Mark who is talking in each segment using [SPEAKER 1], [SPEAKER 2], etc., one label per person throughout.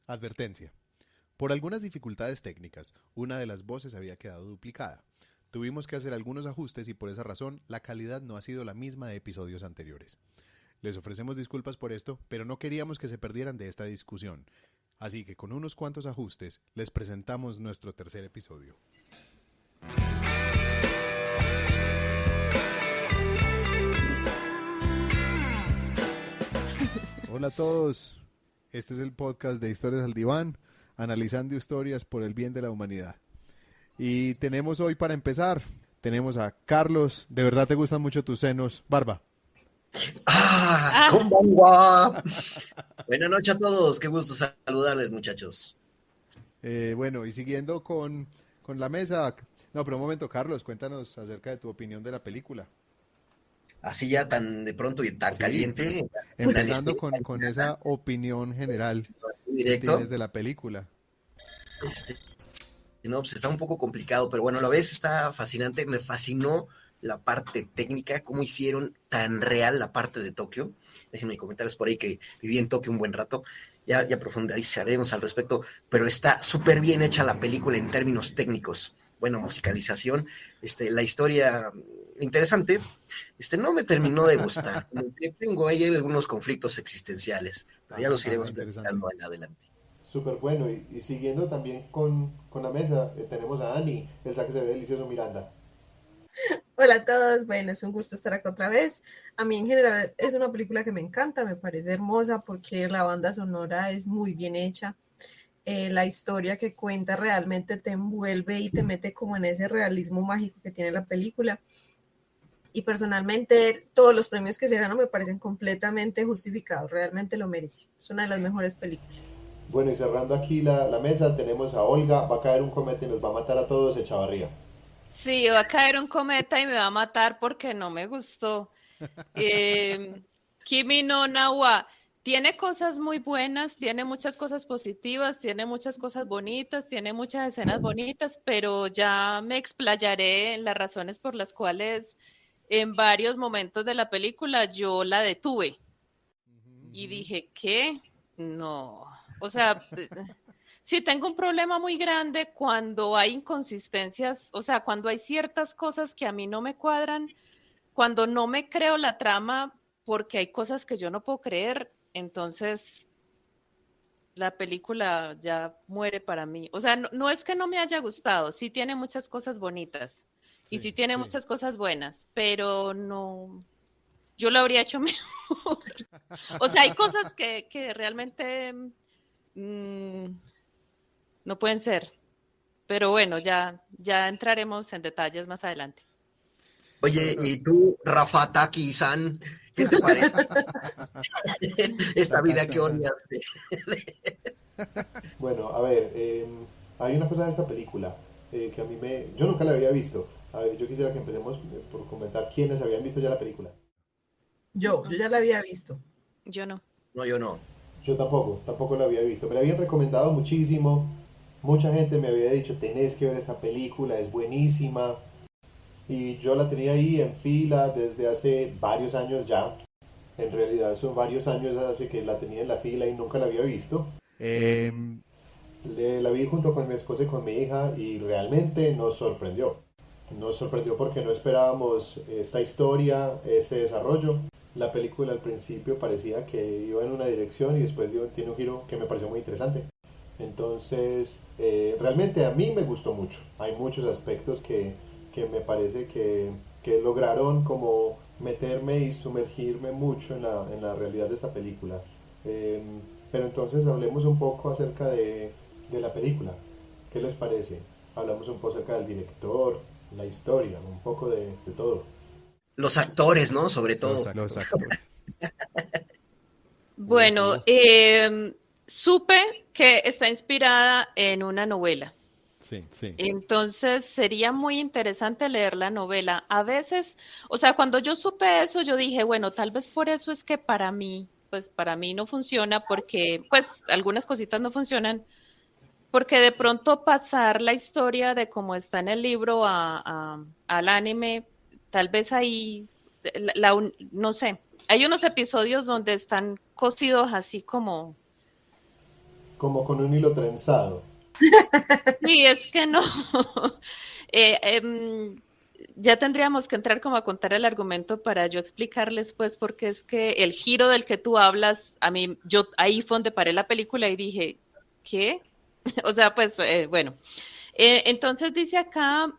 [SPEAKER 1] Advertencia. Por algunas dificultades técnicas, una de las voces había quedado duplicada. Tuvimos que hacer algunos ajustes y por esa razón la calidad no ha sido la misma de episodios anteriores. Les ofrecemos disculpas por esto, pero no queríamos que se perdieran de esta discusión. Así que con unos cuantos ajustes les presentamos nuestro tercer episodio. Hola a todos, este es el podcast de Historias al Diván, analizando historias por el bien de la humanidad. Y tenemos hoy para empezar, tenemos a Carlos. ¿De verdad te gustan mucho tus senos, Barba?
[SPEAKER 2] ¡Konbanwa! Buenas noches a todos, qué gusto saludarles, muchachos.
[SPEAKER 1] Bueno, y siguiendo con la mesa. No, pero un momento, Carlos, cuéntanos acerca de tu opinión de la película.
[SPEAKER 2] Así ya tan de pronto y tan
[SPEAKER 1] Sí,
[SPEAKER 2] caliente, una
[SPEAKER 1] empezando con esa opinión general que tienes
[SPEAKER 2] directo.
[SPEAKER 1] de la película.
[SPEAKER 2] Este, no, pues está un poco complicado, pero bueno, a la vez está fascinante. Me fascinó la parte técnica, cómo hicieron tan real la parte de Tokio. Déjenme comentarios por ahí que viví en Tokio un buen rato. Ya profundizaremos al respecto, pero está súper bien hecha la película en términos técnicos. Bueno, musicalización, la historia interesante, no me terminó de gustar. Como que tengo ahí algunos conflictos existenciales, pero ya los iremos
[SPEAKER 1] Interesante.
[SPEAKER 2] platicando en adelante.
[SPEAKER 3] Súper bueno. Y siguiendo también con la mesa, tenemos a Ani, el saque se ve delicioso Miranda.
[SPEAKER 4] Hola a todos, bueno, es un gusto estar acá otra vez. A mí en general es una película que me encanta, me parece hermosa porque la banda sonora es muy bien hecha. La historia que cuenta realmente te envuelve y te mete como en ese realismo mágico que tiene la película. Y personalmente todos los premios que se ganan me parecen completamente justificados, realmente lo merece. Es una de las mejores películas.
[SPEAKER 3] Bueno, y cerrando aquí la mesa, tenemos a Olga, va a caer un cometa y nos va a matar a todos, Echavarría.
[SPEAKER 5] Sí, va a caer un cometa y me va a matar porque no me gustó. Kimi no Na wa tiene cosas muy buenas, tiene muchas cosas positivas, tiene muchas cosas bonitas, tiene muchas escenas bonitas, pero ya me explayaré en las razones por las cuales en varios momentos de la película yo la detuve y dije, ¿qué? No, o sea, sí tengo un problema muy grande cuando hay inconsistencias, o sea, cuando hay ciertas cosas que a mí no me cuadran, cuando no me creo la trama porque hay cosas que yo no puedo creer, entonces la película ya muere para mí. O sea, no es que no me haya gustado, sí tiene muchas cosas bonitas y sí
[SPEAKER 1] Sí,
[SPEAKER 5] tiene
[SPEAKER 1] sí.
[SPEAKER 5] muchas cosas buenas, pero no, yo lo habría hecho mejor. O sea, hay cosas que realmente no pueden ser. Pero bueno, ya entraremos en detalles más adelante.
[SPEAKER 2] Oye, y tú, Rafataki-san, ¿qué te parece esta vida que
[SPEAKER 1] Takasana.
[SPEAKER 2] odias?
[SPEAKER 3] Bueno, a ver, hay una cosa de esta película que yo nunca la había visto. A ver, yo quisiera que empecemos por comentar quiénes habían visto ya la película.
[SPEAKER 4] Yo ya la había visto.
[SPEAKER 5] Yo no.
[SPEAKER 2] No, yo no.
[SPEAKER 3] Yo tampoco la había visto. Me la habían recomendado muchísimo. Mucha gente me había dicho, tenés que ver esta película, es buenísima. Y yo la tenía ahí en fila desde hace varios años ya. En realidad son varios años hace que la tenía en la fila y nunca la había visto.
[SPEAKER 1] Eh,
[SPEAKER 3] La vi junto con mi esposa y con mi hija y realmente nos sorprendió. Nos sorprendió porque no esperábamos esta historia, este desarrollo. La película al principio parecía que iba en una dirección y después tiene un giro que me pareció muy interesante. Entonces, realmente a mí me gustó mucho. Hay muchos aspectos que me parece que lograron como meterme y sumergirme mucho en la realidad de esta película. Eh, pero entonces hablemos un poco acerca de la película. ¿Qué les parece? Hablamos un poco acerca del director, la historia, un poco de todo.
[SPEAKER 2] Los actores, ¿no? Sobre
[SPEAKER 1] los,
[SPEAKER 2] todo.
[SPEAKER 1] los actores.
[SPEAKER 5] Bueno,
[SPEAKER 1] Uh.
[SPEAKER 5] supe que está inspirada en una novela.
[SPEAKER 1] Sí, sí.
[SPEAKER 5] Entonces sería muy interesante leer la novela. A veces, o sea, cuando yo supe eso, yo dije, bueno, tal vez por eso es que pues para mí no funciona, porque pues algunas cositas no funcionan, porque de pronto pasar la historia de cómo está en el libro al anime, tal vez ahí, no sé, hay unos episodios donde están cosidos así como
[SPEAKER 3] como con un hilo trenzado.
[SPEAKER 5] Sí, es que no. Eh, em, ya tendríamos que entrar como a contar el argumento para yo explicarles, pues, porque es que el giro del que tú hablas, a mí, yo ahí fue donde paré la película y dije, ¿qué? O sea, pues, bueno. Entonces dice acá,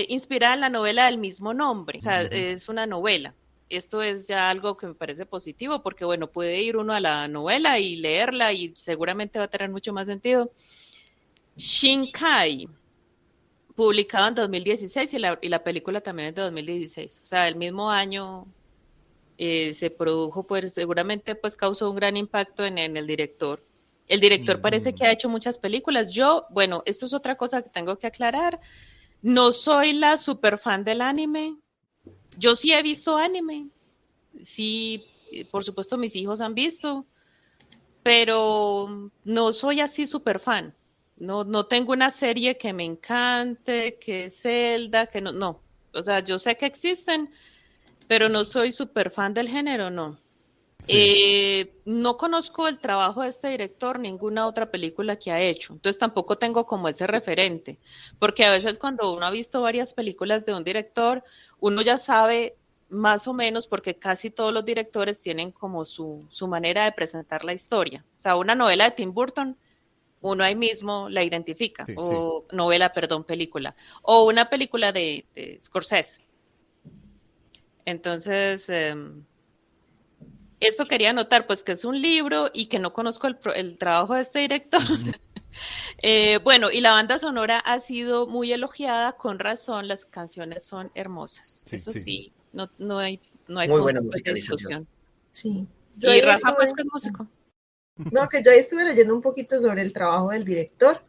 [SPEAKER 5] inspirada en la novela del mismo nombre, o sea, es una novela. Esto es ya algo que me parece positivo porque, bueno, puede ir uno a la novela y leerla y seguramente va a tener mucho más sentido. Shinkai, publicado en 2016 y la película también es de 2016. O sea, el mismo año se produjo, pues seguramente pues causó un gran impacto en el director. El director parece que ha hecho muchas películas. Yo, bueno, esto es otra cosa que tengo que aclarar. No soy la super fan del anime. Yo sí he visto anime. Sí, por supuesto mis hijos han visto, pero no soy así super fan. No, no tengo una serie que me encante, que Zelda, que no, no. O sea, yo sé que existen, pero no soy súper fan del género, no.
[SPEAKER 1] Sí.
[SPEAKER 5] No conozco el trabajo de este director, ninguna otra película que ha hecho, entonces tampoco tengo como ese referente, porque a veces cuando uno ha visto varias películas de un director, uno ya sabe más o menos, porque casi todos los directores tienen como su manera de presentar la historia. O sea, una novela de Tim Burton, uno ahí mismo la identifica,
[SPEAKER 1] Sí, sí.
[SPEAKER 5] o novela, perdón, película, o una película de Scorsese. Entonces, esto quería anotar, pues que es un libro y que no conozco el trabajo de este director. Bueno, y la banda sonora ha sido muy elogiada, con razón, las canciones son hermosas.
[SPEAKER 1] Sí,
[SPEAKER 5] Eso
[SPEAKER 1] sí.
[SPEAKER 5] sí, no hay
[SPEAKER 2] Muy buena
[SPEAKER 5] punto pues, de
[SPEAKER 2] musicalización.
[SPEAKER 5] discusión.
[SPEAKER 4] Sí. Yo
[SPEAKER 5] Y
[SPEAKER 4] ahí
[SPEAKER 5] Rafa, pues
[SPEAKER 4] estuve,
[SPEAKER 5] que es músico.
[SPEAKER 4] no, que yo ahí estuve leyendo un poquito sobre el trabajo del director,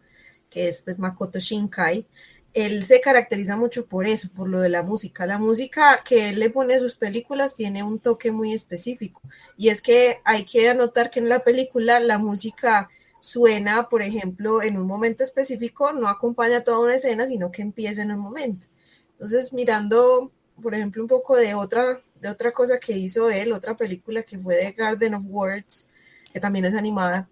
[SPEAKER 4] que es pues Makoto Shinkai. Él se caracteriza mucho por eso, por lo de la música. La música que él le pone a sus películas tiene un toque muy específico. Y es que hay que anotar que en la película la música suena, por ejemplo, en un momento específico, no acompaña toda una escena, sino que empieza en un momento. Entonces, mirando, por ejemplo, un poco de otra cosa que hizo él, otra película que fue The Garden of Words, que también es animada,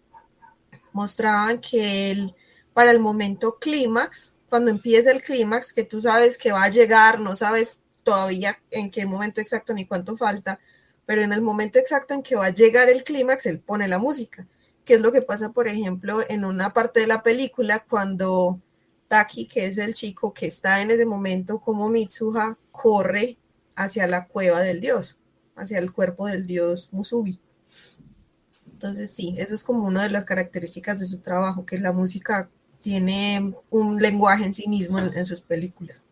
[SPEAKER 4] mostraban que él, para el momento clímax, cuando empieza el clímax, que tú sabes que va a llegar, no sabes todavía en qué momento exacto ni cuánto falta, pero en el momento exacto en que va a llegar el clímax, él pone la música, que es lo que pasa, por ejemplo, en una parte de la película cuando Taki, que es el chico que está en ese momento como Mitsuha, corre hacia la cueva del dios, hacia el cuerpo del dios Musubi. Entonces, sí, eso es como una de las características de su trabajo, que la música tiene un lenguaje en sí mismo en sus películas.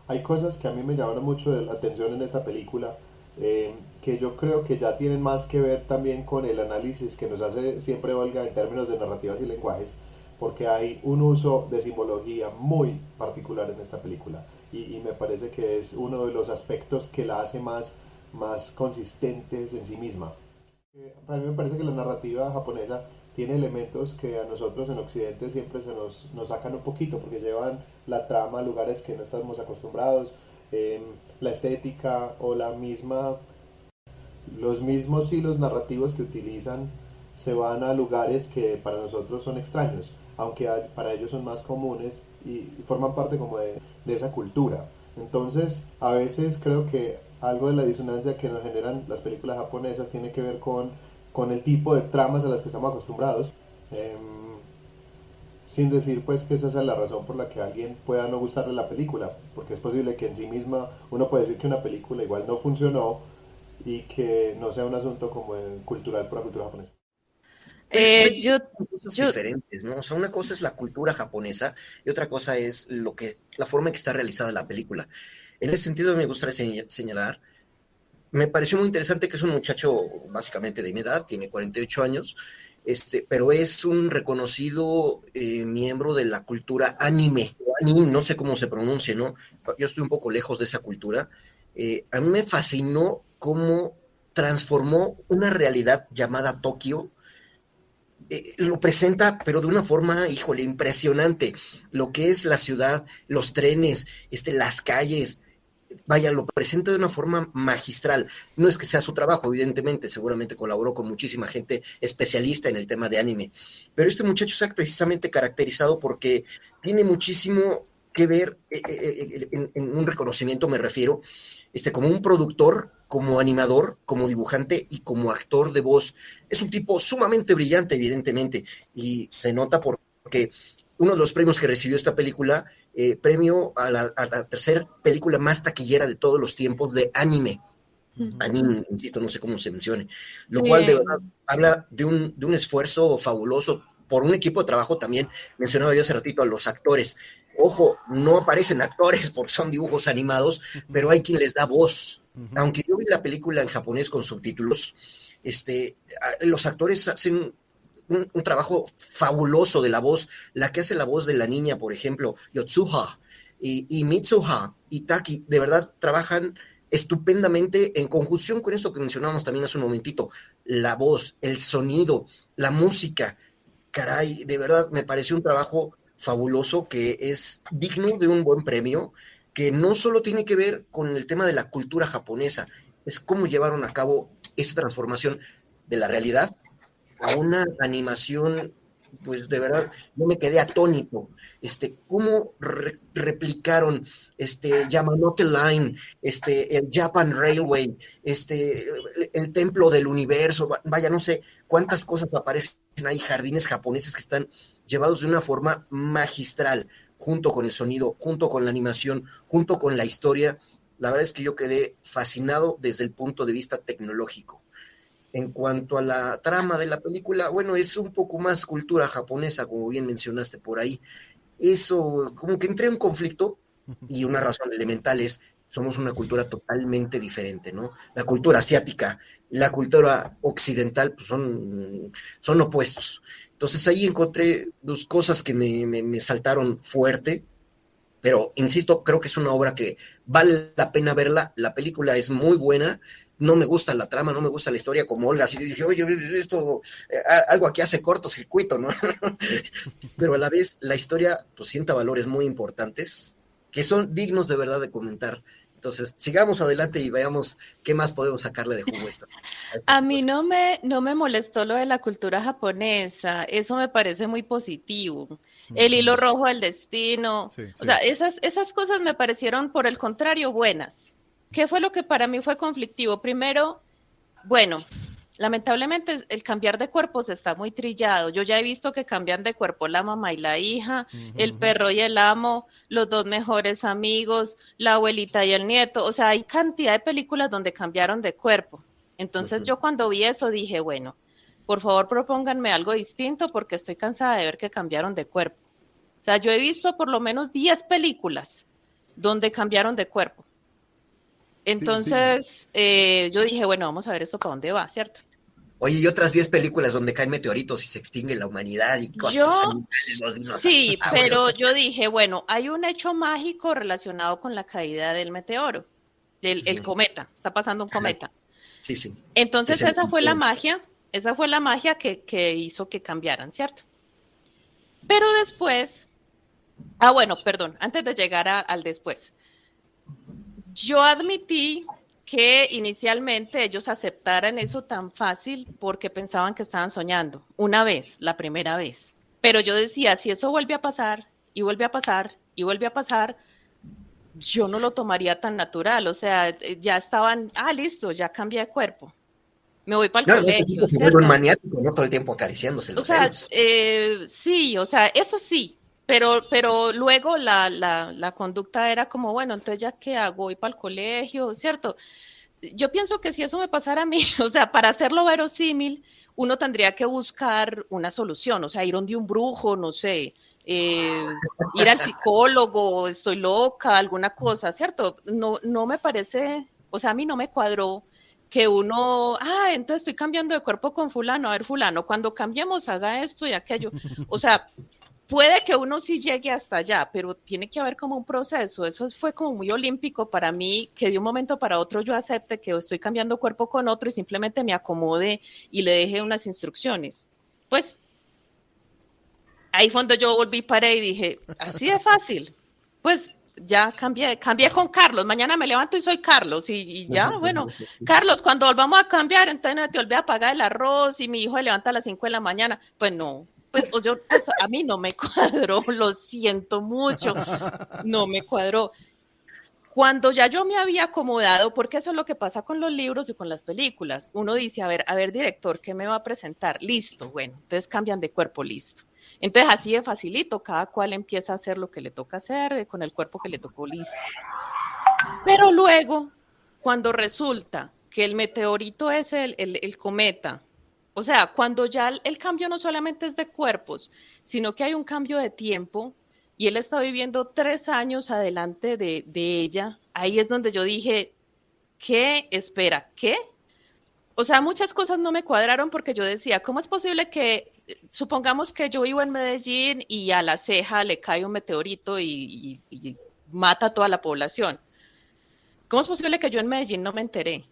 [SPEAKER 3] Hay cosas que a mí me llamaron mucho la atención en esta película, que yo creo que ya tienen más que ver también con el análisis que nos hace siempre Olga en términos de narrativas y lenguajes, porque hay un uso de simbología muy particular en esta película y me parece que es uno de los aspectos que la hace más consistentes en sí misma. A mí me parece que la narrativa japonesa tiene elementos que a nosotros en Occidente siempre nos sacan un poquito porque llevan la trama a lugares que no estamos acostumbrados, eh, la estética o los mismos hilos narrativos que utilizan se van a lugares que para nosotros son extraños, aunque para ellos son más comunes y forman parte como de esa cultura. Entonces, a veces creo que algo de la disonancia que nos generan las películas japonesas tiene que ver con el tipo de tramas a las que estamos acostumbrados, sin decir pues que esa sea la razón por la que a alguien pueda no gustarle la película, porque es posible que en sí misma uno puede decir que una película igual no funcionó y que no sea un asunto como cultural por la cultura japonesa.
[SPEAKER 2] Pero
[SPEAKER 5] Yo,
[SPEAKER 2] son cosas
[SPEAKER 5] yo,
[SPEAKER 2] diferentes, ¿no? O sea, una cosa es la cultura japonesa y otra cosa es la forma en que está realizada la película. En ese sentido me gustaría señalar, me pareció muy interesante que es un muchacho básicamente de mi edad, tiene 48 años, pero es un reconocido miembro de la cultura anime, no sé cómo se pronuncia, ¿no? Yo estoy un poco lejos de esa cultura. A mí me fascinó cómo transformó una realidad llamada Tokio, lo presenta, pero de una forma, híjole, impresionante. Lo que es la ciudad, los trenes, las calles, vaya, lo presenta de una forma magistral. No es que sea su trabajo, evidentemente, seguramente colaboró con muchísima gente especialista en el tema de anime, pero este muchacho se ha precisamente caracterizado porque tiene muchísimo que ver, en un reconocimiento me refiero, como un productor, como animador, como dibujante y como actor de voz. Es un tipo sumamente brillante, evidentemente, y se nota porque uno de los premios que recibió esta película, premio a la tercera película más taquillera de todos los tiempos de anime. Anime, insisto, no sé cómo se mencione, lo cual de verdad habla de un esfuerzo fabuloso por un equipo de trabajo. También mencionaba yo hace ratito a los actores. Ojo, no aparecen actores porque son dibujos animados, pero hay quien les da voz. Aunque yo vi la película en japonés con subtítulos, los actores hacen un trabajo fabuloso de la voz. La que hace la voz de la niña, por ejemplo, Yotsuha y Mitsuha y Taki, de verdad trabajan estupendamente en conjunción con esto que mencionábamos también hace un momentito, la voz, el sonido, la música. Caray, de verdad me pareció un trabajo fabuloso que es digno de un buen premio, que no solo tiene que ver con el tema de la cultura japonesa, es cómo llevaron a cabo esta transformación de la realidad a una animación. Pues de verdad, yo me quedé atónito, cómo replicaron Yamanote Line, el Japan Railway, el Templo del Universo, vaya, no sé cuántas cosas aparecen ahí, jardines japoneses que están llevados de una forma magistral, junto con el sonido, junto con la animación, junto con la historia. La verdad es que yo quedé fascinado desde el punto de vista tecnológico. En cuanto a la trama de la película, bueno, es un poco más cultura japonesa, como bien mencionaste por ahí. Eso, como que entré en conflicto, y una razón elemental es, somos una cultura totalmente diferente, ¿no? La cultura asiática, la cultura occidental, pues son opuestos. Entonces ahí encontré dos cosas que me saltaron fuerte, pero insisto, creo que es una obra que vale la pena verla. La película es muy buena. No me gusta la trama, no me gusta la historia como Olga, así dije, oye, esto, algo aquí hace cortocircuito, ¿no? Pero a la vez la historia pues sienta valores muy importantes que son dignos de verdad de comentar. Entonces, sigamos adelante y veamos qué más podemos sacarle de jugo a esta.
[SPEAKER 5] A mí no me molestó lo de la cultura japonesa, eso me parece muy positivo. El hilo rojo del destino,
[SPEAKER 1] Sí,
[SPEAKER 5] o sea, esas cosas me parecieron, por el contrario, buenas. ¿Qué fue lo que para mí fue conflictivo? Primero, bueno, lamentablemente el cambiar de cuerpos está muy trillado. Yo ya he visto que cambian de cuerpo la mamá y la hija, el perro y el amo, los dos mejores amigos, la abuelita y el nieto. O sea, hay cantidad de películas donde cambiaron de cuerpo. Entonces yo cuando vi eso dije, bueno, por favor propónganme algo distinto porque estoy cansada de ver que cambiaron de cuerpo. O sea, yo he visto por lo menos 10 películas donde cambiaron de cuerpo. Entonces, yo dije, bueno, vamos a ver esto para dónde va, ¿cierto?
[SPEAKER 2] Oye, y otras 10 películas donde caen meteoritos y se extingue la humanidad y cosas.
[SPEAKER 5] Sí, pero yo dije, bueno, hay un hecho mágico relacionado con la caída del meteoro, el cometa, está pasando un cometa.
[SPEAKER 2] Sí, sí.
[SPEAKER 5] Entonces esa fue la magia que hizo que cambiaran, ¿cierto? Pero después, bueno, perdón, antes de llegar al después, yo admití que inicialmente ellos aceptaran eso tan fácil porque pensaban que estaban soñando, una vez, la primera vez. Pero yo decía, si eso vuelve a pasar, y vuelve a pasar, y vuelve a pasar, yo no lo tomaría tan natural. O sea, ya estaban, listo, ya cambié de cuerpo. Me voy para el colegio.
[SPEAKER 2] Ese tipo se vuelve un maniático, no todo el tiempo acariciándose los senos.
[SPEAKER 5] Sí, o sea, eso sí. Pero luego la conducta era como, bueno, entonces ya qué hago, voy para el colegio, ¿cierto? Yo pienso que si eso me pasara a mí, o sea, para hacerlo verosímil, uno tendría que buscar una solución, o sea, ir donde un brujo, no sé, ir al psicólogo, estoy loca, alguna cosa, ¿cierto? No me parece, o sea, a mí no me cuadró que uno, entonces estoy cambiando de cuerpo con fulano, a ver fulano, cuando cambiemos haga esto y aquello, o sea, puede que uno sí llegue hasta allá, pero tiene que haber como un proceso. Eso fue como muy olímpico para mí, que de un momento para otro yo acepte que estoy cambiando cuerpo con otro y simplemente me acomode y le deje unas instrucciones. Pues ahí fue donde yo volví, paré y dije, así de fácil. Pues ya cambié con Carlos, mañana me levanto y soy Carlos, y ya, bueno, Carlos, cuando volvamos a cambiar, entonces no te olvides pagar el arroz, y mi hijo se levanta a las 5 de la mañana, pues no, pues a mí no me cuadró, lo siento mucho, no me cuadró. Cuando ya yo me había acomodado, porque eso es lo que pasa con los libros y con las películas, uno dice, a ver, director, ¿qué me va a presentar? Listo, bueno, entonces cambian de cuerpo, listo. Entonces así de facilito, cada cual empieza a hacer lo que le toca hacer con el cuerpo que le tocó, listo. Pero luego, cuando resulta que el meteorito es el cometa, o sea, cuando ya el cambio no solamente es de cuerpos, sino que hay un cambio de tiempo, y él está viviendo 3 años adelante de ella, ahí es donde yo dije, ¿qué? Espera, ¿qué? O sea, muchas cosas no me cuadraron porque yo decía, ¿cómo es posible que, supongamos que yo vivo en Medellín y a La Ceja le cae un meteorito y mata a toda la población? ¿Cómo es posible que yo en Medellín no me enteré?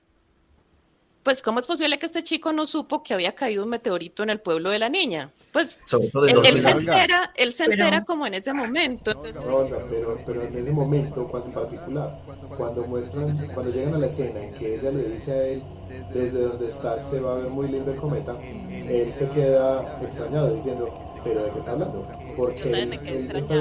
[SPEAKER 5] Pues, ¿cómo es posible que este chico no supo que había caído un meteorito en el pueblo de la niña? Pues,
[SPEAKER 2] Sobre todo en
[SPEAKER 5] él se entera como en ese momento. Entonces,
[SPEAKER 3] pero en ese momento, cuando en particular, cuando llegan a la escena en que ella le dice a él, desde donde estás se va a ver muy lindo el cometa, él se queda extrañado diciendo, ¿pero de qué está hablando? Porque él está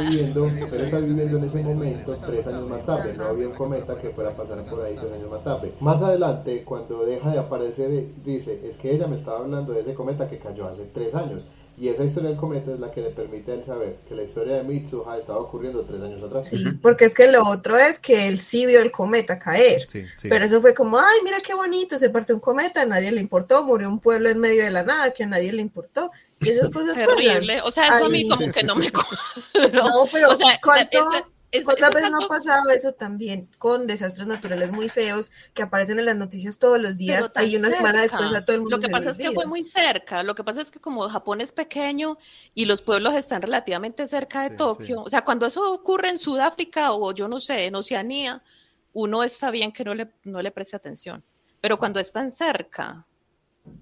[SPEAKER 3] viviendo en ese momento 3 años más tarde, no había un cometa que fuera a pasar por ahí 3 años más tarde. Más adelante, cuando deja de aparecer, dice, es que ella me estaba hablando de ese cometa que cayó hace 3 años. Y esa historia del cometa es la que le permite a él saber que la historia de Mitsuha estaba ocurriendo 3 años atrás.
[SPEAKER 4] Sí, porque es que lo otro es que él sí vio el cometa caer,
[SPEAKER 1] Sí.
[SPEAKER 4] pero eso fue como, ay, mira qué bonito, se partió un cometa, a nadie le importó, murió un pueblo en medio de la nada que a nadie le importó, y esas cosas
[SPEAKER 5] terrible,
[SPEAKER 4] pasan.
[SPEAKER 5] o sea, eso
[SPEAKER 4] Ay,
[SPEAKER 5] a mí como que no me cuadró.
[SPEAKER 4] no, pero
[SPEAKER 5] O sea,
[SPEAKER 4] ¿cuántas veces no ha
[SPEAKER 5] algo,
[SPEAKER 4] pasado eso también con desastres naturales muy feos que aparecen en las noticias todos los días?
[SPEAKER 5] pero tan
[SPEAKER 4] Ahí una semana después
[SPEAKER 5] cerca.
[SPEAKER 4] a todo el mundo
[SPEAKER 5] Lo que
[SPEAKER 4] se le
[SPEAKER 5] pasa es que fue
[SPEAKER 4] olvida.
[SPEAKER 5] muy cerca. Lo que pasa es que como Japón es pequeño y los pueblos están relativamente cerca de
[SPEAKER 1] Sí.
[SPEAKER 5] Tokio, o sea, cuando eso ocurre en Sudáfrica o yo no sé, en Oceanía, uno está bien que no le preste atención. Pero cuando están cerca,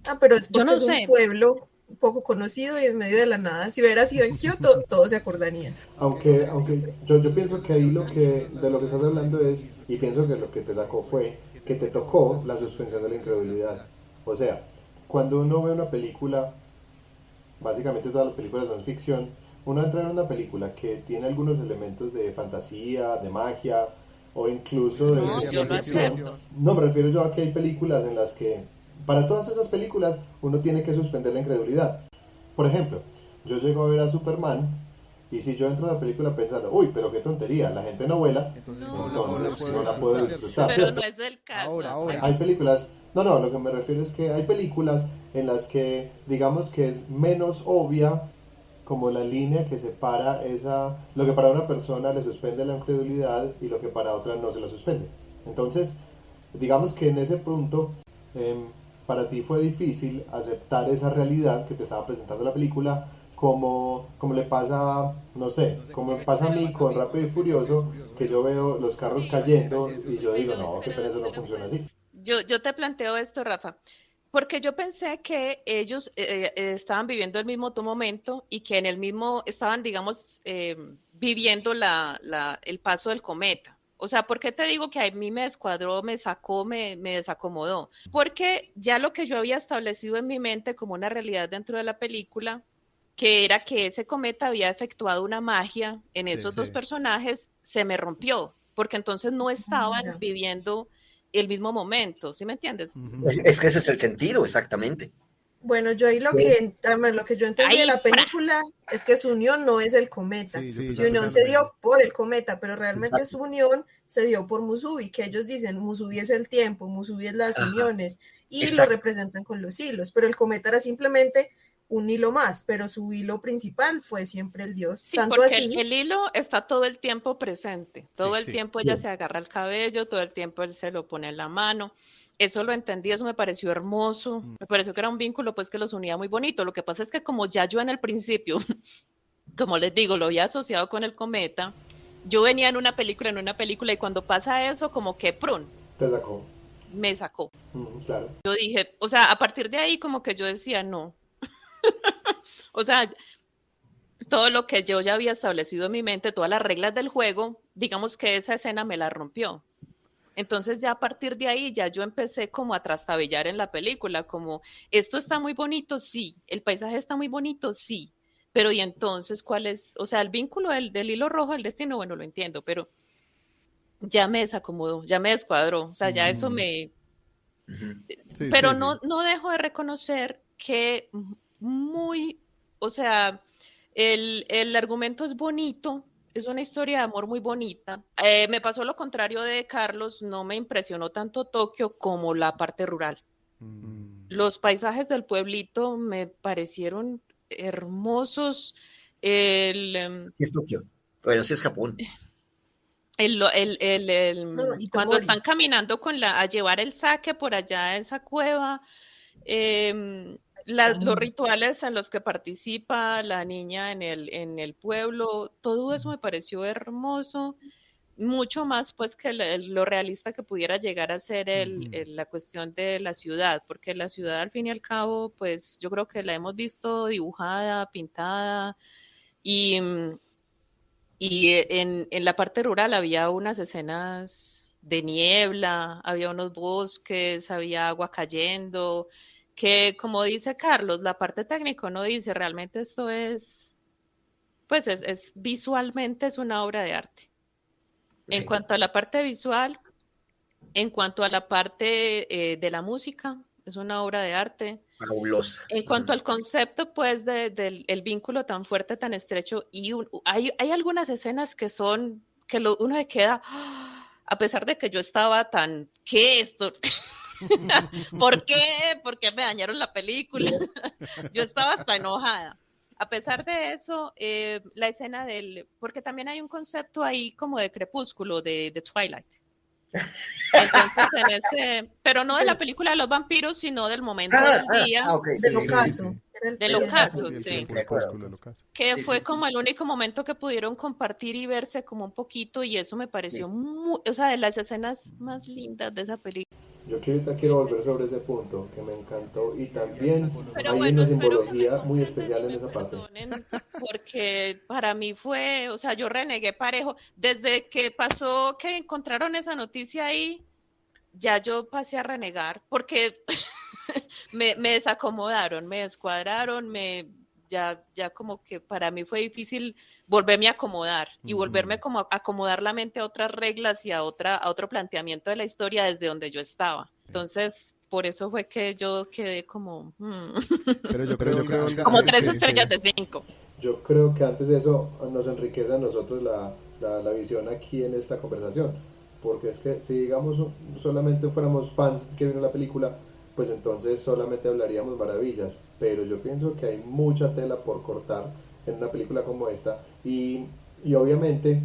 [SPEAKER 4] Ah, pero es
[SPEAKER 5] yo
[SPEAKER 4] porque
[SPEAKER 5] no
[SPEAKER 4] es un
[SPEAKER 5] sé.
[SPEAKER 4] pueblo poco conocido y en medio de la nada. Si hubiera sido en Kioto, todos se acordarían.
[SPEAKER 3] Aunque yo pienso que ahí de lo que estás hablando es, y pienso que lo que te sacó fue que te tocó la suspensión de la incredulidad. O sea, cuando uno ve una película, básicamente todas las películas son ficción, uno entra en una película que tiene algunos elementos de fantasía, de magia, o incluso de
[SPEAKER 5] No,
[SPEAKER 3] ciencia
[SPEAKER 5] yo lo
[SPEAKER 3] ficción.
[SPEAKER 5] acepto.
[SPEAKER 3] No, me refiero yo a que hay películas en las que, para todas esas películas, uno tiene que suspender la incredulidad. Por ejemplo, yo llego a ver a Superman y si yo entro a la película pensando, uy, pero qué tontería, la gente no vuela, entonces no la puedo disfrutar,
[SPEAKER 5] Pero
[SPEAKER 3] ¿cierto?
[SPEAKER 5] no es el caso.
[SPEAKER 1] Ahora.
[SPEAKER 3] Hay películas, no, lo que me refiero es que hay películas en las que digamos que es menos obvia como la línea que separa lo que para una persona le suspende la incredulidad y lo que para otra no se la suspende. Entonces, digamos que en ese punto, para ti fue difícil aceptar esa realidad que te estaba presentando la película, como le pasa, no sé, como me pasa a mí con Rápido y Furioso, que yo veo los carros cayendo y yo digo, no, que eso no funciona así.
[SPEAKER 5] Yo te planteo esto, Rafa, porque yo pensé que ellos estaban viviendo el mismo momento y que en el mismo estaban, digamos, viviendo el paso del cometa. O sea, ¿por qué te digo que a mí me descuadró, me sacó, me desacomodó? Porque ya lo que yo había establecido en mi mente como una realidad dentro de la película, que era que ese cometa había efectuado una magia en esos dos personajes, se me rompió, porque entonces no estaban
[SPEAKER 4] Ya.
[SPEAKER 5] viviendo el mismo momento, ¿sí me entiendes?
[SPEAKER 2] Es que ese es el sentido, exactamente.
[SPEAKER 4] Bueno, yo ahí lo que yo entendí de
[SPEAKER 5] Ahí,
[SPEAKER 4] la película es que su unión no es el cometa. Su unión se dio por el cometa, pero realmente
[SPEAKER 2] Exacto.
[SPEAKER 4] su unión se dio por Musubi, que ellos dicen Musubi es el tiempo, Musubi es las
[SPEAKER 2] Ajá.
[SPEAKER 4] uniones, y lo
[SPEAKER 2] Exacto.
[SPEAKER 4] representan con los hilos, pero el cometa era simplemente un hilo más, pero su hilo principal fue siempre el dios.
[SPEAKER 5] sí,
[SPEAKER 4] Tanto
[SPEAKER 5] porque
[SPEAKER 4] así,
[SPEAKER 5] el hilo está todo el tiempo presente, todo el tiempo ella
[SPEAKER 2] Sí.
[SPEAKER 5] se agarra el cabello, todo el tiempo él se lo pone en la mano. Eso lo entendí, eso me pareció hermoso, me pareció que era un vínculo pues que los unía muy bonito. Lo que pasa es que como ya yo en el principio, como les digo, lo había asociado con el cometa, yo venía en una película y cuando pasa eso como que prun,
[SPEAKER 3] Te sacó.
[SPEAKER 5] me sacó.
[SPEAKER 3] Claro.
[SPEAKER 5] Yo dije, o sea, a partir de ahí como que yo decía, no. O sea, todo lo que yo ya había establecido en mi mente, todas las reglas del juego, digamos que esa escena me la rompió. Entonces ya a partir de ahí ya yo empecé como a trastabillar en la película, como esto está muy bonito, sí, el paisaje está muy bonito, sí, pero y entonces ¿cuál es? O sea, el vínculo del hilo rojo del destino, bueno, lo entiendo, pero ya me desacomodó, ya me descuadró, o sea, ya eso me...
[SPEAKER 1] Sí,
[SPEAKER 5] Pero
[SPEAKER 1] sí, sí.
[SPEAKER 5] no dejo de reconocer que muy, o sea, el argumento es bonito, es una historia de amor muy bonita. Me pasó lo contrario de Carlos, no me impresionó tanto Tokio como la parte rural. Los paisajes del pueblito me parecieron hermosos. El,
[SPEAKER 2] Sí es Tokio, pero sí es Japón.
[SPEAKER 4] No, y
[SPEAKER 5] cuando
[SPEAKER 4] Tomori.
[SPEAKER 5] están caminando a llevar el sake por allá a esa cueva, los rituales en los que participa la niña en el pueblo, todo eso me pareció hermoso, mucho más pues que lo realista que pudiera llegar a ser la cuestión de la ciudad, porque la ciudad al fin y al cabo, pues yo creo que la hemos visto dibujada, pintada y... Y en la parte rural había unas escenas de niebla, había unos bosques, había agua cayendo, que como dice Carlos, la parte técnica no dice, realmente esto es, pues visualmente es una obra de arte. En
[SPEAKER 2] Sí,
[SPEAKER 5] cuanto a la parte visual, en cuanto a la parte de la música, es una obra de arte.
[SPEAKER 2] fabulosa.
[SPEAKER 5] En cuanto al concepto, pues, del el vínculo tan fuerte, tan estrecho, y hay algunas escenas que son, que uno se queda, ¡ah! A pesar de que yo estaba tan, ¿qué esto? ¿Por qué? ¿Por qué me dañaron la película? Yo estaba hasta enojada. A pesar de eso, la escena porque también hay un concepto ahí como de crepúsculo, de Twilight. Entonces, pero no de la película de los vampiros, sino del momento del día,
[SPEAKER 2] Ok,
[SPEAKER 4] Del
[SPEAKER 2] sí, sí,
[SPEAKER 4] ocaso.
[SPEAKER 2] sí.
[SPEAKER 5] del
[SPEAKER 2] Del ocaso,
[SPEAKER 5] ocaso,
[SPEAKER 1] Sí, el
[SPEAKER 5] sí.
[SPEAKER 2] de acuerdo.
[SPEAKER 1] crepúsculo, el ocaso.
[SPEAKER 5] Que
[SPEAKER 2] Sí,
[SPEAKER 5] fue
[SPEAKER 2] sí,
[SPEAKER 5] como
[SPEAKER 2] sí.
[SPEAKER 5] el único momento que pudieron compartir y verse como un poquito, y eso me pareció
[SPEAKER 2] Sí.
[SPEAKER 5] muy, o sea, de las escenas más lindas de esa película.
[SPEAKER 3] Yo que ahorita quiero volver sobre ese punto que me encantó y también
[SPEAKER 5] Pero
[SPEAKER 3] hay
[SPEAKER 5] bueno,
[SPEAKER 3] una
[SPEAKER 5] espero que me
[SPEAKER 3] simbología muy
[SPEAKER 5] comprenden
[SPEAKER 3] especial
[SPEAKER 5] y
[SPEAKER 3] en
[SPEAKER 5] me
[SPEAKER 3] esa parte.
[SPEAKER 5] perdonen, porque para mí fue, o sea, yo renegué parejo. Desde que pasó que encontraron esa noticia ahí, ya yo pasé a renegar, porque me desacomodaron, me descuadraron, ya como que para mí fue difícil volverme a acomodar y volverme como a acomodar la mente a otras reglas y a otro planteamiento de la historia desde donde yo estaba. Entonces, por eso fue que yo quedé como,
[SPEAKER 1] Pero yo creo, Olga,
[SPEAKER 5] como
[SPEAKER 1] antes
[SPEAKER 5] 3 estrellas de 5.
[SPEAKER 3] Yo creo que antes de eso nos enriquece a nosotros la visión aquí en esta conversación, porque es que si digamos solamente fuéramos fans que vieron la película, pues entonces solamente hablaríamos maravillas, pero yo pienso que hay mucha tela por cortar en una película como esta y obviamente,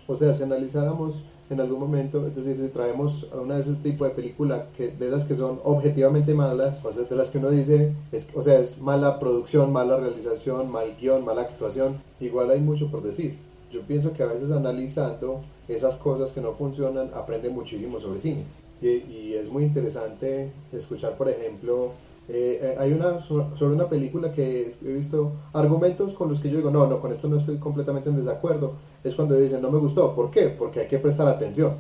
[SPEAKER 3] o sea, si analizáramos en algún momento, es decir, si traemos a una de ese tipo de película, de esas que son objetivamente malas, o sea, de las que uno dice, o sea, es mala producción, mala realización, mal guión, mala actuación, igual hay mucho por decir. Yo pienso que a veces analizando esas cosas que no funcionan, aprende muchísimo sobre cine. Y es muy interesante escuchar, por ejemplo, hay sobre una película que he visto argumentos con los que yo digo, no, con esto no estoy completamente en desacuerdo. Es cuando dicen, no me gustó. ¿Por qué? Porque hay que prestar atención.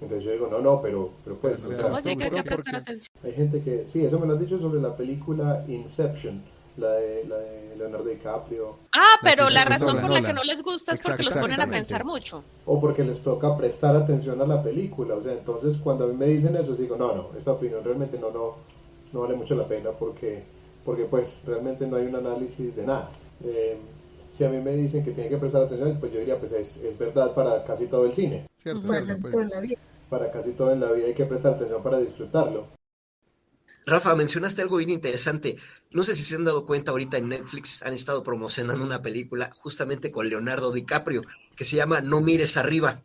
[SPEAKER 3] Entonces yo digo, no, pero pues,
[SPEAKER 1] Pues,
[SPEAKER 3] o
[SPEAKER 1] o sea,
[SPEAKER 3] sea,
[SPEAKER 5] ¿Cómo así que hay que
[SPEAKER 1] porque
[SPEAKER 5] prestar atención?
[SPEAKER 3] hay gente que, sí, eso me lo han dicho sobre la película Inception, la de Leonardo DiCaprio,
[SPEAKER 5] Ah,
[SPEAKER 1] la que
[SPEAKER 5] pero
[SPEAKER 1] hizo
[SPEAKER 5] la razón
[SPEAKER 1] Christopher
[SPEAKER 5] por la que
[SPEAKER 1] Nolan.
[SPEAKER 5] no les gusta es porque los ponen a
[SPEAKER 1] Exactamente.
[SPEAKER 5] pensar mucho.
[SPEAKER 3] o porque les toca prestar atención a la película. O sea, entonces cuando a mí me dicen eso, digo, no, esta opinión realmente no vale mucho la pena porque pues realmente no hay un análisis de nada. Si a mí me dicen que tiene que prestar atención, pues yo diría, pues es verdad para casi todo el cine.
[SPEAKER 1] Cierto,
[SPEAKER 4] Para
[SPEAKER 1] cierto,
[SPEAKER 4] casi
[SPEAKER 1] pues.
[SPEAKER 4] todo en la vida.
[SPEAKER 3] Para casi todo en la vida hay que prestar atención para disfrutarlo.
[SPEAKER 2] Rafa, mencionaste algo bien interesante. No sé si se han dado cuenta ahorita en Netflix, han estado promocionando una película justamente con Leonardo DiCaprio que se llama No mires arriba,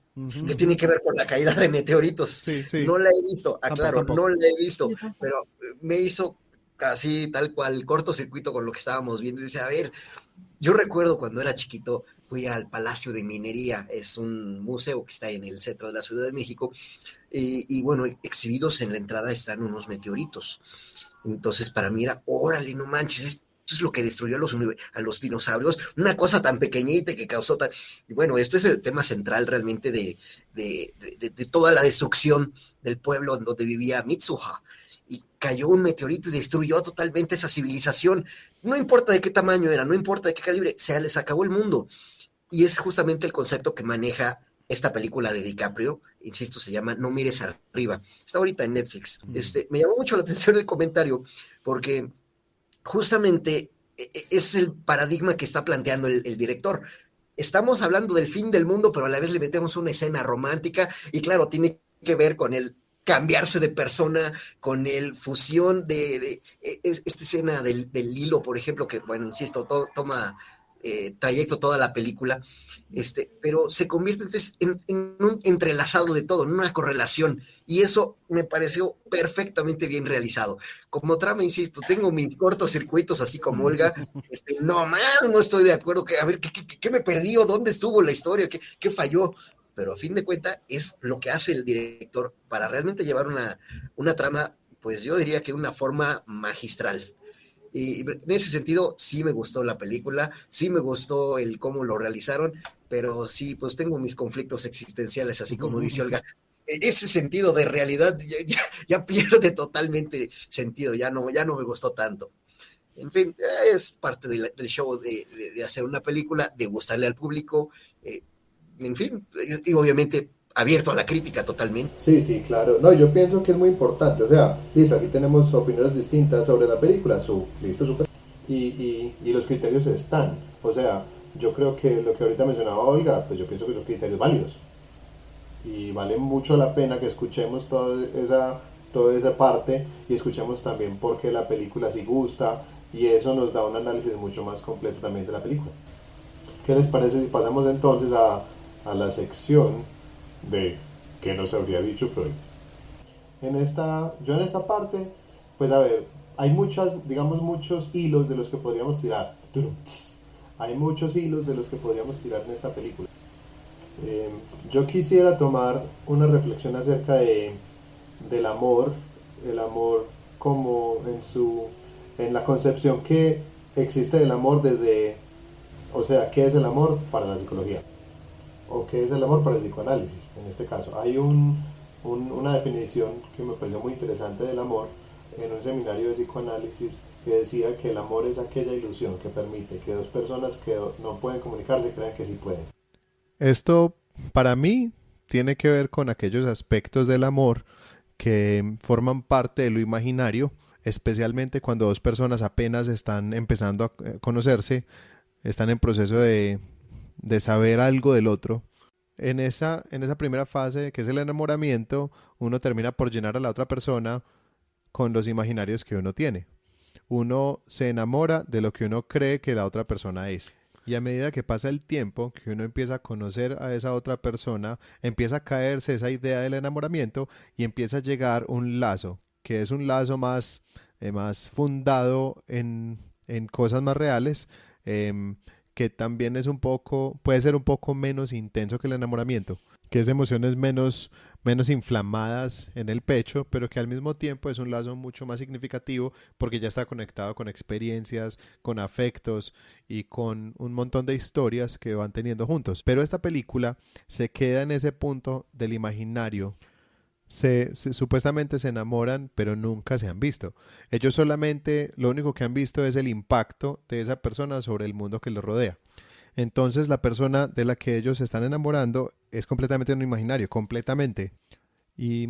[SPEAKER 2] que tiene que ver con la caída de meteoritos.
[SPEAKER 1] Sí, sí.
[SPEAKER 2] No la he visto, aclaro,
[SPEAKER 1] Tampoco.
[SPEAKER 2] no la he visto,
[SPEAKER 4] Yo tampoco.
[SPEAKER 2] pero me hizo así tal cual cortocircuito con lo que estábamos viendo. Y dice, a ver, yo recuerdo cuando era chiquito, fui al Palacio de Minería, es un museo que está en el centro de la Ciudad de México, y bueno, exhibidos en la entrada están unos meteoritos. Entonces para mí era, órale, no manches, esto es lo que destruyó a los dinosaurios, una cosa tan pequeñita que causó tan... Y bueno, esto es el tema central realmente de toda la destrucción del pueblo en donde vivía Mitsuha. Y cayó un meteorito y destruyó totalmente esa civilización. No importa de qué tamaño era, no importa de qué calibre, se les acabó el mundo. Y es justamente el concepto que maneja esta película de DiCaprio, insisto, se llama No mires arriba. Está ahorita en Netflix. Me llamó mucho la atención el comentario, porque justamente es el paradigma que está planteando el director. Estamos hablando del fin del mundo, pero a la vez le metemos una escena romántica, y claro, tiene que ver con el cambiarse de persona, con el fusión de esta escena del hilo, por ejemplo, que, bueno, insisto, toma trayecto toda la película, pero se convierte entonces en un entrelazado de todo, en una correlación, y eso me pareció perfectamente bien realizado. Como trama, insisto, tengo mis cortocircuitos, así como Olga, no más, no estoy de acuerdo, a ver, ¿qué me perdí o dónde estuvo la historia? ¿Qué falló? Pero a fin de cuentas es lo que hace el director para realmente llevar una trama, pues yo diría que de una forma magistral. Y en ese sentido sí me gustó la película, sí me gustó el cómo lo realizaron, pero sí, pues tengo mis conflictos existenciales, así como dice Olga. Ese sentido de realidad ya pierde totalmente sentido, ya no me gustó tanto. En fin, es parte del show de hacer una película, de gustarle al público, en fin, y obviamente abierto a la crítica totalmente.
[SPEAKER 3] Sí, claro. No, yo pienso que es muy importante. O sea, listo, aquí tenemos opiniones distintas sobre la película, listo, súper. Y los criterios están. O sea, yo creo que lo que ahorita mencionaba Olga, pues yo pienso que son criterios válidos. Y vale mucho la pena que escuchemos toda esa parte, y escuchemos también por qué la película sí gusta, y eso nos da un análisis mucho más completo también de la película. ¿Qué les parece si pasamos entonces a la sección de ¿qué nos habría dicho Freud? Yo en esta parte, pues a ver, hay muchos hilos de los que podríamos tirar. Hay muchos hilos de los que podríamos tirar en esta película. Yo quisiera tomar una reflexión acerca del amor, el amor como en la concepción que existe del amor o sea, ¿qué es el amor para la psicología? ¿O qué es el amor para el psicoanálisis? En este caso, hay una definición que me pareció muy interesante del amor en un seminario de psicoanálisis, que decía que el amor es aquella ilusión que permite que dos personas que no pueden comunicarse crean que sí pueden.
[SPEAKER 1] Esto, para mí, tiene que ver con aquellos aspectos del amor que forman parte de lo imaginario, especialmente cuando dos personas apenas están empezando a conocerse, están en proceso de saber algo del otro. En esa primera fase, que es el enamoramiento, uno termina por llenar a la otra persona con los imaginarios que uno tiene. Uno se enamora de lo que uno cree que la otra persona es. Y a medida que pasa el tiempo, que uno empieza a conocer a esa otra persona, empieza a caerse esa idea del enamoramiento y empieza a llegar un lazo, que es un lazo más fundado en cosas más reales, que también puede ser un poco menos intenso que el enamoramiento, que es emociones menos inflamadas en el pecho, pero que al mismo tiempo es un lazo mucho más significativo porque ya está conectado con experiencias, con afectos y con un montón de historias que van teniendo juntos. Pero esta película se queda en ese punto del imaginario. Supuestamente se enamoran, pero nunca se han visto. Ellos solamente, lo único que han visto es el impacto de esa persona sobre el mundo que los rodea. Entonces la persona de la que ellos se están enamorando es completamente un imaginario, completamente. Y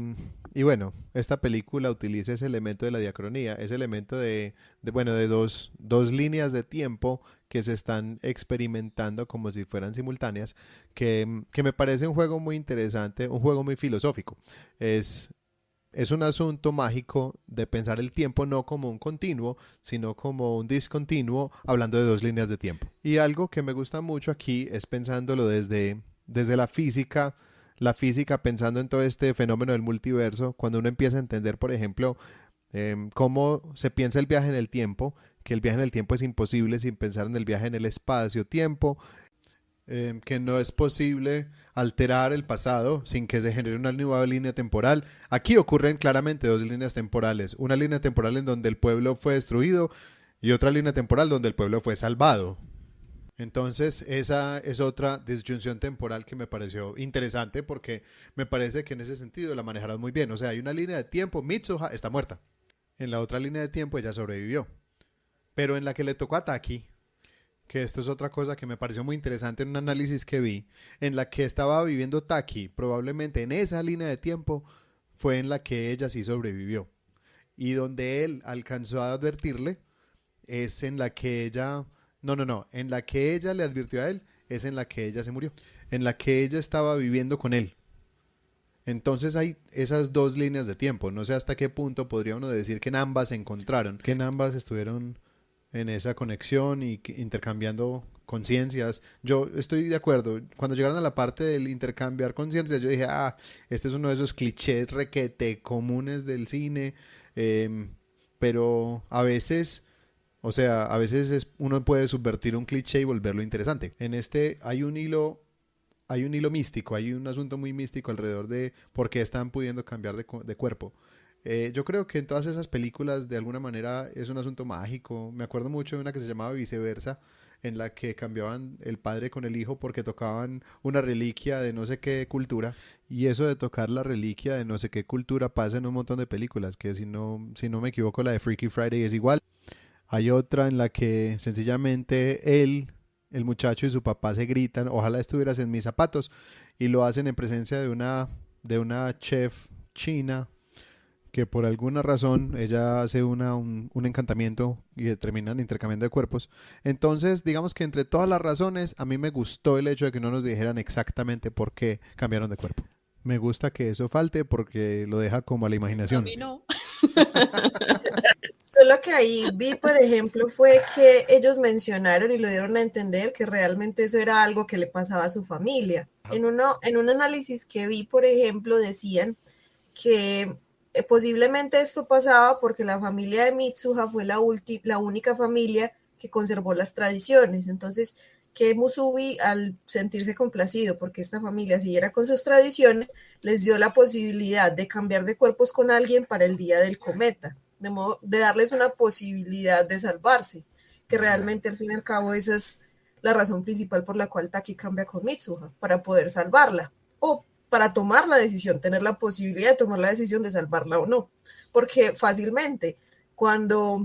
[SPEAKER 1] bueno, esta película utiliza ese elemento de la diacronía, ese elemento de dos líneas de tiempo que se están experimentando como si fueran simultáneas, que me parece un juego muy interesante, un juego muy filosófico. Es un asunto mágico de pensar el tiempo no como un continuo, sino como un discontinuo, hablando de dos líneas de tiempo. Y algo que me gusta mucho aquí es pensándolo desde la física pensando en todo este fenómeno del multiverso, cuando uno empieza a entender, por ejemplo, cómo se piensa el viaje en el tiempo, que el viaje en el tiempo es imposible sin pensar en el viaje en el espacio-tiempo, que no es posible alterar el pasado sin que se genere una nueva línea temporal. Aquí ocurren claramente dos líneas temporales. Una línea temporal en donde el pueblo fue destruido y otra línea temporal donde el pueblo fue salvado. Entonces, esa es otra disyunción temporal que me pareció interesante porque me parece que en ese sentido la manejaron muy bien. O sea, hay una línea de tiempo, Mitsuha está muerta. En la otra línea de tiempo ella sobrevivió. Pero en la que le tocó a Taki, que esto es otra cosa que me pareció muy interesante en un análisis que vi, en la que estaba viviendo Taki, probablemente en esa línea de tiempo fue en la que ella sí sobrevivió. Y donde él alcanzó a advertirle es en la que ella... No, en la que ella le advirtió a él es en la que ella se murió, en la que ella estaba viviendo con él. Entonces hay esas dos líneas de tiempo. No sé hasta qué punto podría uno decir que en ambas se encontraron, que en ambas estuvieron en esa conexión y intercambiando conciencias. Yo estoy de acuerdo. Cuando llegaron a la parte del intercambiar conciencias, yo dije, este es uno de esos clichés requete comunes del cine, pero a veces... O sea, a veces uno puede subvertir un cliché y volverlo interesante. En este hay un hilo místico, hay un asunto muy místico alrededor de por qué están pudiendo cambiar de cuerpo. Yo creo que en todas esas películas de alguna manera es un asunto mágico. Me acuerdo mucho de una que se llamaba Viceversa, en la que cambiaban el padre con el hijo porque tocaban una reliquia de no sé qué cultura. Y eso de tocar la reliquia de no sé qué cultura pasa en un montón de películas, que si no me equivoco la de Freaky Friday es igual. Hay otra en la que sencillamente el muchacho y su papá se gritan, ojalá estuvieras en mis zapatos, y lo hacen en presencia de una chef china que por alguna razón ella hace un encantamiento y terminan intercambiando de cuerpos. Entonces, digamos que entre todas las razones, a mí me gustó el hecho de que no nos dijeran exactamente por qué cambiaron de cuerpo. Me gusta que eso falte porque lo deja como a la imaginación.
[SPEAKER 5] A mí no.
[SPEAKER 4] Yo lo que ahí vi, por ejemplo, fue que ellos mencionaron y lo dieron a entender que realmente eso era algo que le pasaba a su familia. En un análisis que vi, por ejemplo, decían que posiblemente esto pasaba porque la familia de Mitsuha fue la única familia que conservó las tradiciones. Entonces, que Musubi, al sentirse complacido porque esta familia siguiera con sus tradiciones, les dio la posibilidad de cambiar de cuerpos con alguien para el día del cometa, de modo de darles una posibilidad de salvarse, que realmente al fin y al cabo esa es la razón principal por la cual Taki cambia con Mitsuha, para poder salvarla, o para tomar la decisión, tener la posibilidad de tomar la decisión de salvarla o no, porque fácilmente, cuando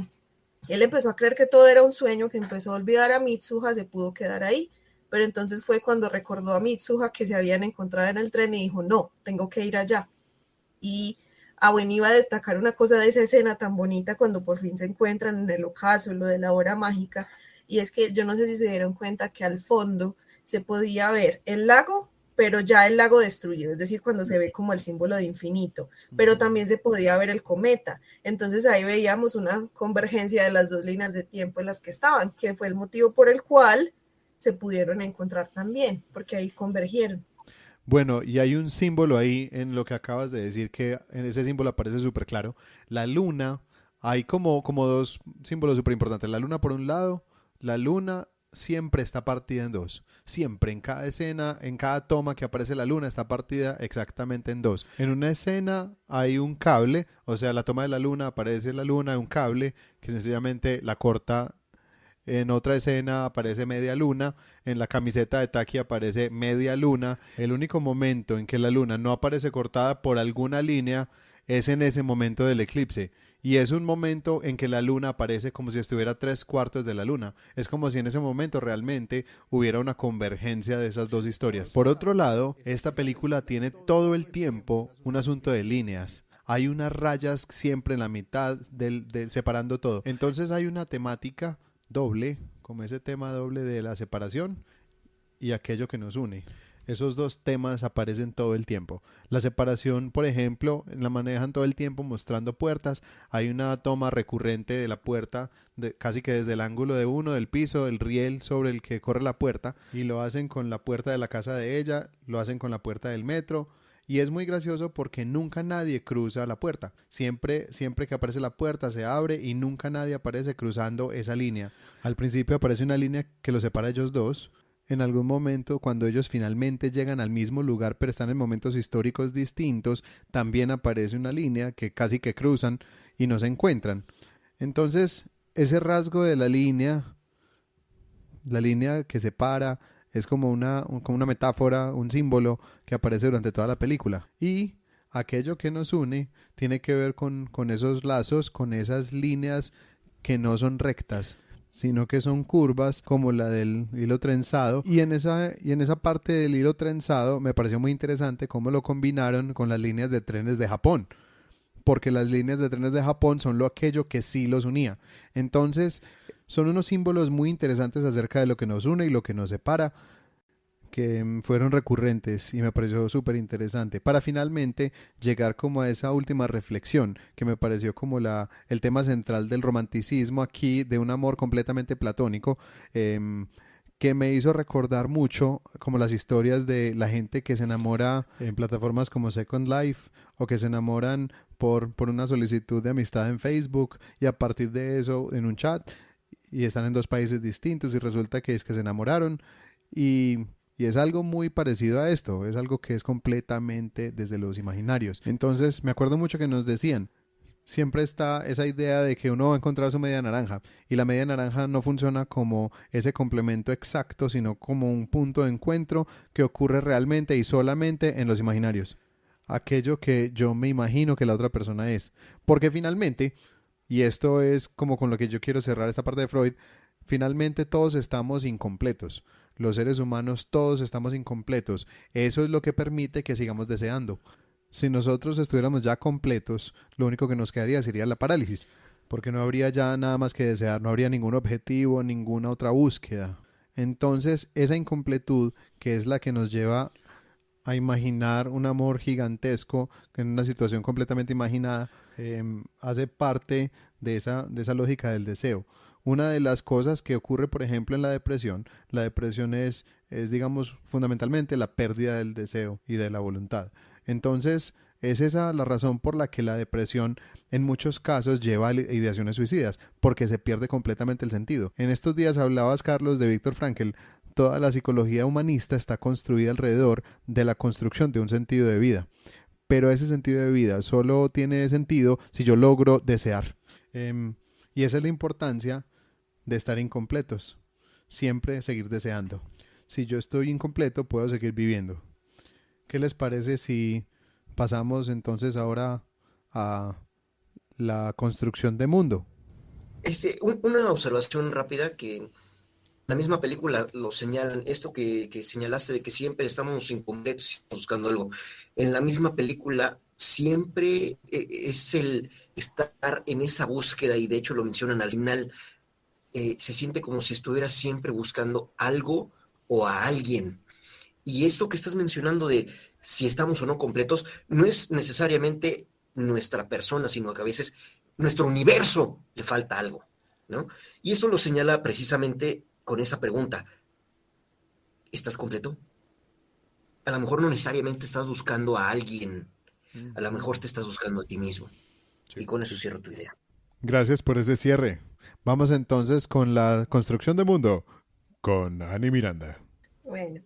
[SPEAKER 4] él empezó a creer que todo era un sueño, que empezó a olvidar a Mitsuha, se pudo quedar ahí, pero entonces fue cuando recordó a Mitsuha que se habían encontrado en el tren y dijo, no, tengo que ir allá. Y bueno, iba a destacar una cosa de esa escena tan bonita cuando por fin se encuentran en el ocaso, lo de la hora mágica, y es que yo no sé si se dieron cuenta que al fondo se podía ver el lago, pero ya el lago destruido, es decir, cuando se ve como el símbolo de infinito, pero también se podía ver el cometa. Entonces ahí veíamos una convergencia de las dos líneas de tiempo en las que estaban, que fue el motivo por el cual se pudieron encontrar también, porque ahí convergieron.
[SPEAKER 1] Bueno, y hay un símbolo ahí en lo que acabas de decir, que en ese símbolo aparece súper claro. La luna, hay como dos símbolos súper importantes. La luna por un lado, la luna siempre está partida en dos. Siempre, en cada escena, en cada toma que aparece la luna, está partida exactamente en dos. En una escena hay un cable, o sea, la toma de la luna, aparece la luna, hay un cable que sencillamente la corta. En otra escena aparece media luna, en la camiseta de Taki aparece media luna. El único momento en que la luna no aparece cortada por alguna línea es en ese momento del eclipse. Y es un momento en que la luna aparece como si estuviera 3/4 de la luna. Es como si en ese momento realmente hubiera una convergencia de esas dos historias. Por otro lado, esta película tiene todo el tiempo un asunto de líneas. Hay unas rayas siempre en la mitad separando todo. Entonces hay una temática doble, como ese tema doble de la separación y aquello que nos une. Esos dos temas aparecen todo el tiempo. La separación, por ejemplo, la manejan todo el tiempo mostrando puertas. Hay una toma recurrente de la puerta, casi que desde el ángulo de uno, del piso, del riel sobre el que corre la puerta. Y lo hacen con la puerta de la casa de ella, lo hacen con la puerta del metro. Y es muy gracioso porque nunca nadie cruza la puerta. Siempre que aparece la puerta se abre y nunca nadie aparece cruzando esa línea. Al principio aparece una línea que los separa a ellos dos. En algún momento, cuando ellos finalmente llegan al mismo lugar pero están en momentos históricos distintos, también aparece una línea que casi que cruzan y no se encuentran. Entonces, ese rasgo de la línea que separa, es como una metáfora, un símbolo que aparece durante toda la película. Y aquello que nos une tiene que ver con esos lazos, con esas líneas que no son rectas, sino que son curvas como la del hilo trenzado. Y en esa parte del hilo trenzado me pareció muy interesante cómo lo combinaron con las líneas de trenes de Japón, porque las líneas de trenes de Japón son aquello que sí los unía. Entonces, son unos símbolos muy interesantes acerca de lo que nos une y lo que nos separa, que fueron recurrentes y me pareció súper interesante para finalmente llegar como a esa última reflexión que me pareció como el tema central del romanticismo aquí, de un amor completamente platónico, que me hizo recordar mucho como las historias de la gente que se enamora en plataformas como Second Life, o que se enamoran por una solicitud de amistad en Facebook, y a partir de eso en un chat, y están en dos países distintos y resulta que es que se enamoraron, y es algo muy parecido a esto, es algo que es completamente desde los imaginarios. Entonces me acuerdo mucho que nos decían, siempre está esa idea de que uno va a encontrar su media naranja, y la media naranja no funciona como ese complemento exacto, sino como un punto de encuentro que ocurre realmente y solamente en los imaginarios. Aquello que yo me imagino que la otra persona es. Porque finalmente, y esto es como con lo que yo quiero cerrar esta parte de Freud, finalmente todos estamos incompletos. Los seres humanos todos estamos incompletos. Eso es lo que permite que sigamos deseando. Si nosotros estuviéramos ya completos, lo único que nos quedaría sería la parálisis, porque no habría ya nada más que desear, no habría ningún objetivo, ninguna otra búsqueda. Entonces, esa incompletud, que es la que nos lleva a imaginar un amor gigantesco en una situación completamente imaginada, hace parte de esa lógica del deseo. Una de las cosas que ocurre, por ejemplo, en la depresión es, digamos, fundamentalmente la pérdida del deseo y de la voluntad. Entonces, es esa la razón por la que la depresión en muchos casos lleva a ideaciones suicidas, porque se pierde completamente el sentido. En estos días hablabas, Carlos, de Viktor Frankl. Toda la psicología humanista está construida alrededor de la construcción de un sentido de vida. Pero ese sentido de vida solo tiene sentido si yo logro desear. Y esa es la importancia de estar incompletos. Siempre seguir deseando. Si yo estoy incompleto, puedo seguir viviendo. ¿Qué les parece si pasamos entonces ahora a la construcción de mundo?
[SPEAKER 2] Una observación rápida que la misma película lo señalan, esto que señalaste de que siempre estamos incompletos y estamos buscando algo. En la misma película siempre es el estar en esa búsqueda, y de hecho lo mencionan al final, se siente como si estuviera siempre buscando algo o a alguien. Y esto que estás mencionando de si estamos o no completos, no es necesariamente nuestra persona, sino que a veces nuestro universo le falta algo, ¿no? Y eso lo señala precisamente con esa pregunta: ¿estás completo? A lo mejor no necesariamente estás buscando a alguien, a lo mejor te estás buscando a ti mismo.
[SPEAKER 1] Sí.
[SPEAKER 2] Y con eso cierro tu idea.
[SPEAKER 1] Gracias por ese cierre. Vamos entonces con la construcción de mundo con Ani Miranda.
[SPEAKER 4] Bueno,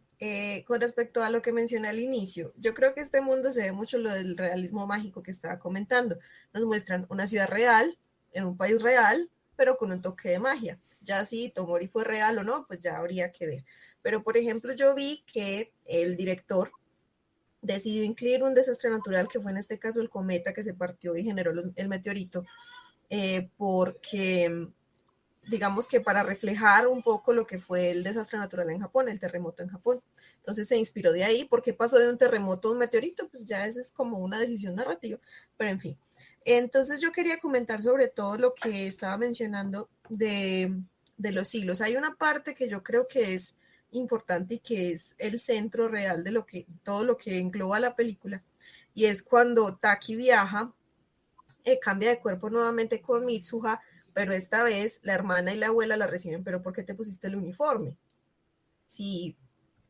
[SPEAKER 4] con respecto a lo que mencioné al inicio, yo creo que este mundo se ve mucho lo del realismo mágico que estaba comentando. Nos muestran una ciudad real, en un país real, pero con un toque de magia. Ya si Tomori fue real o no, pues ya habría que ver. Pero, por ejemplo, yo vi que el director decidió incluir un desastre natural, que fue en este caso el cometa que se partió y generó el meteorito, porque digamos que para reflejar un poco lo que fue el desastre natural en Japón, el terremoto en Japón. Entonces se inspiró de ahí. ¿Por qué pasó de un terremoto a un meteorito? Pues ya eso es como una decisión narrativa, pero en fin. Entonces yo quería comentar sobre todo lo que estaba mencionando de los siglos. Hay una parte que yo creo que es importante y que es el centro real de todo lo que engloba la película, y es cuando Taki viaja, cambia de cuerpo nuevamente con Mitsuha, pero esta vez la hermana y la abuela la reciben. ¿Pero por qué te pusiste el uniforme? Sí,